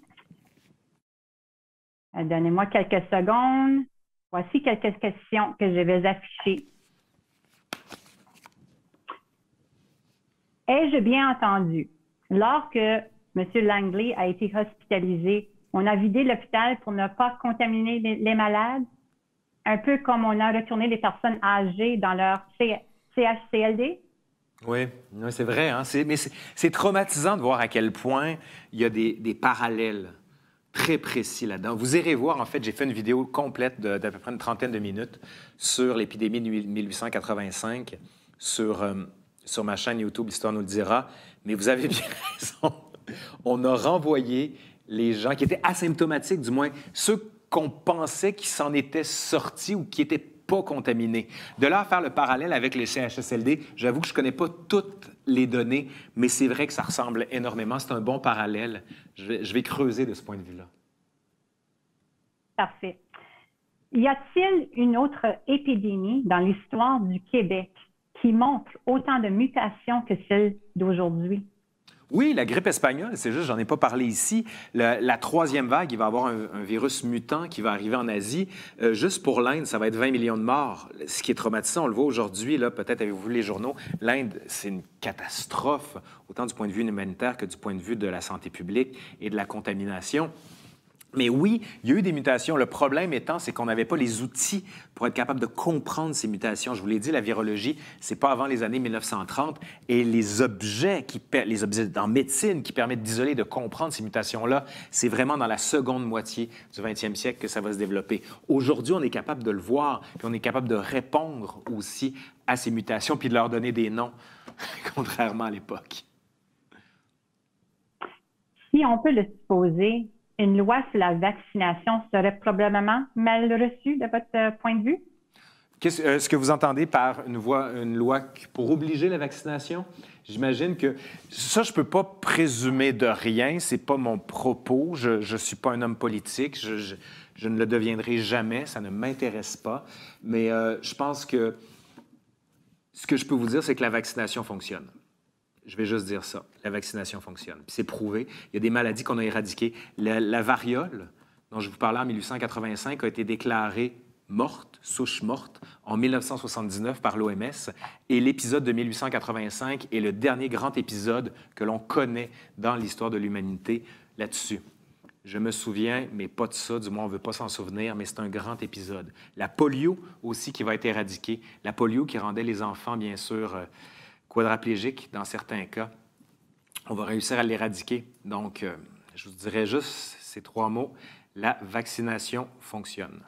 Donnez-moi quelques secondes. Voici quelques questions que je vais afficher. Ai-je bien entendu? Lorsque M. Langley a été hospitalisé, on a vidé l'hôpital pour ne pas contaminer les malades, un peu comme on a retourné les personnes âgées dans leur CHCLD? Oui, c'est vrai. Hein? Mais c'est traumatisant de voir à quel point il y a des parallèles très précis là-dedans. Vous irez voir, en fait, j'ai fait une vidéo complète d'à peu près une trentaine de minutes sur l'épidémie de 1885 sur ma chaîne YouTube, l'Histoire nous le dira. Mais vous avez bien raison. On a renvoyé les gens qui étaient asymptomatiques, du moins ceux qu'on pensait qui s'en étaient sortis ou qui étaient pas contaminés. De là à faire le parallèle avec les CHSLD, j'avoue que je ne connais pas toutes les données, mais c'est vrai que ça ressemble énormément. C'est un bon parallèle. Je vais creuser de ce point de vue-là. Parfait. Y a-t-il une autre épidémie dans l'histoire du Québec qui montre autant de mutations que celle d'aujourd'hui? Oui, la grippe espagnole, c'est juste, j'en ai pas parlé ici. La troisième vague, il va y avoir un virus mutant qui va arriver en Asie. Juste pour l'Inde, ça va être 20 millions de morts. Ce qui est traumatisant, on le voit aujourd'hui, là, peut-être avez-vous vu les journaux, l'Inde, c'est une catastrophe, autant du point de vue humanitaire que du point de vue de la santé publique et de la contamination. Mais oui, il y a eu des mutations. Le problème étant, c'est qu'on n'avait pas les outils pour être capable de comprendre ces mutations. Je vous l'ai dit, la virologie, c'est pas avant les années 1930. Et les objets en médecine qui permettent d'isoler, de comprendre ces mutations-là, c'est vraiment dans la seconde moitié du 20e siècle que ça va se développer. Aujourd'hui, on est capable de le voir, puis on est capable de répondre aussi à ces mutations, puis de leur donner des noms, contrairement à l'époque. Si on peut le supposer, une loi sur la vaccination serait probablement mal reçue de votre point de vue? Ce que vous entendez par une loi pour obliger la vaccination? J'imagine que ça, je ne peux pas présumer de rien. Ce n'est pas mon propos. Je ne suis pas un homme politique. Je ne le deviendrai jamais. Ça ne m'intéresse pas. Mais je pense que ce que je peux vous dire, c'est que la vaccination fonctionne. Je vais juste dire ça. La vaccination fonctionne. Puis c'est prouvé. Il y a des maladies qu'on a éradiquées. La variole, dont je vous parlais en 1885, a été déclarée morte, souche morte, en 1979 par l'OMS. Et l'épisode de 1885 est le dernier grand épisode que l'on connaît dans l'histoire de l'humanité là-dessus. Je me souviens, mais pas de ça, du moins on ne veut pas s'en souvenir, mais c'est un grand épisode. La polio aussi qui va être éradiquée. La polio qui rendait les enfants, bien sûr, quadraplégiques dans certains cas. On va réussir à l'éradiquer. Donc, je vous dirais juste ces trois mots. La vaccination fonctionne.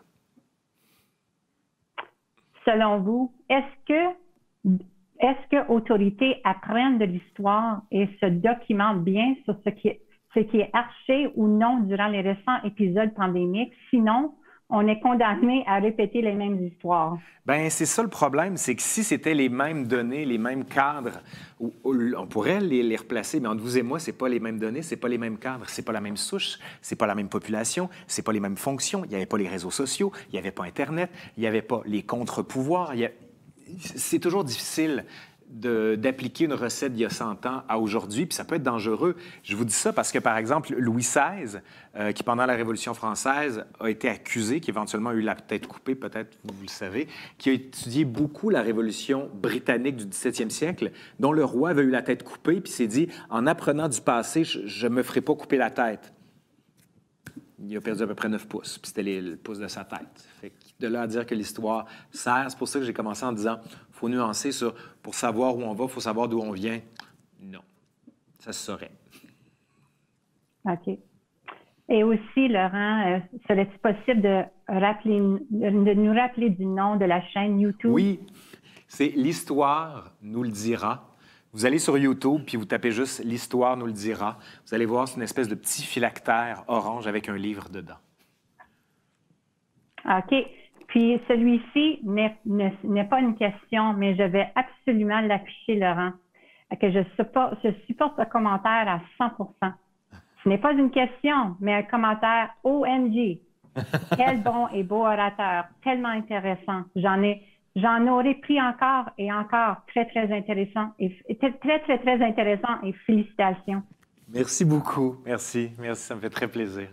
Selon vous, est-ce que autorités apprennent de l'histoire et se documentent bien sur ce qui est arché ou non durant les récents épisodes pandémiques? Sinon, on est condamné à répéter les mêmes histoires. Bien, c'est ça le problème, c'est que si c'était les mêmes données, les mêmes cadres, on pourrait les replacer, mais entre vous et moi, c'est pas les mêmes données, c'est pas les mêmes cadres, c'est pas la même souche, c'est pas la même population, c'est pas les mêmes fonctions, il n'y avait pas les réseaux sociaux, il n'y avait pas Internet, il n'y avait pas les contre-pouvoirs. C'est toujours difficile d'appliquer une recette d'il y a 100 ans à aujourd'hui, puis ça peut être dangereux. Je vous dis ça parce que, par exemple, Louis XVI, qui, pendant la Révolution française, a été accusé, qui éventuellement a eu la tête coupée, peut-être, vous le savez, qui a étudié beaucoup la Révolution britannique du 17e siècle, dont le roi avait eu la tête coupée, puis s'est dit, en apprenant du passé, je ne me ferai pas couper la tête. Il a perdu à peu près 9 pouces, puis c'était le pouce de sa tête. Fait que de là à dire que l'histoire sert, c'est pour ça que j'ai commencé en disant il faut nuancer sur pour savoir où on va, il faut savoir d'où on vient. Non, ça se saurait. OK. Et aussi, Laurent, serait-il possible de nous rappeler du nom de la chaîne YouTube? Oui, c'est L'Histoire nous le dira. Vous allez sur YouTube, puis vous tapez juste « L'Histoire nous le dira ». Vous allez voir, c'est une espèce de petit phylactère orange avec un livre dedans. OK. Puis celui-ci n'est pas une question, mais je vais absolument l'afficher, Laurent, que je supporte le commentaire à 100%. Ce n'est pas une question, mais un commentaire OMG. Quel bon et beau orateur, tellement intéressant. J'en aurais pris encore et encore. Très, très intéressant. Et très, très, très intéressant. Et félicitations. Merci beaucoup. Merci. Merci, ça me fait très plaisir.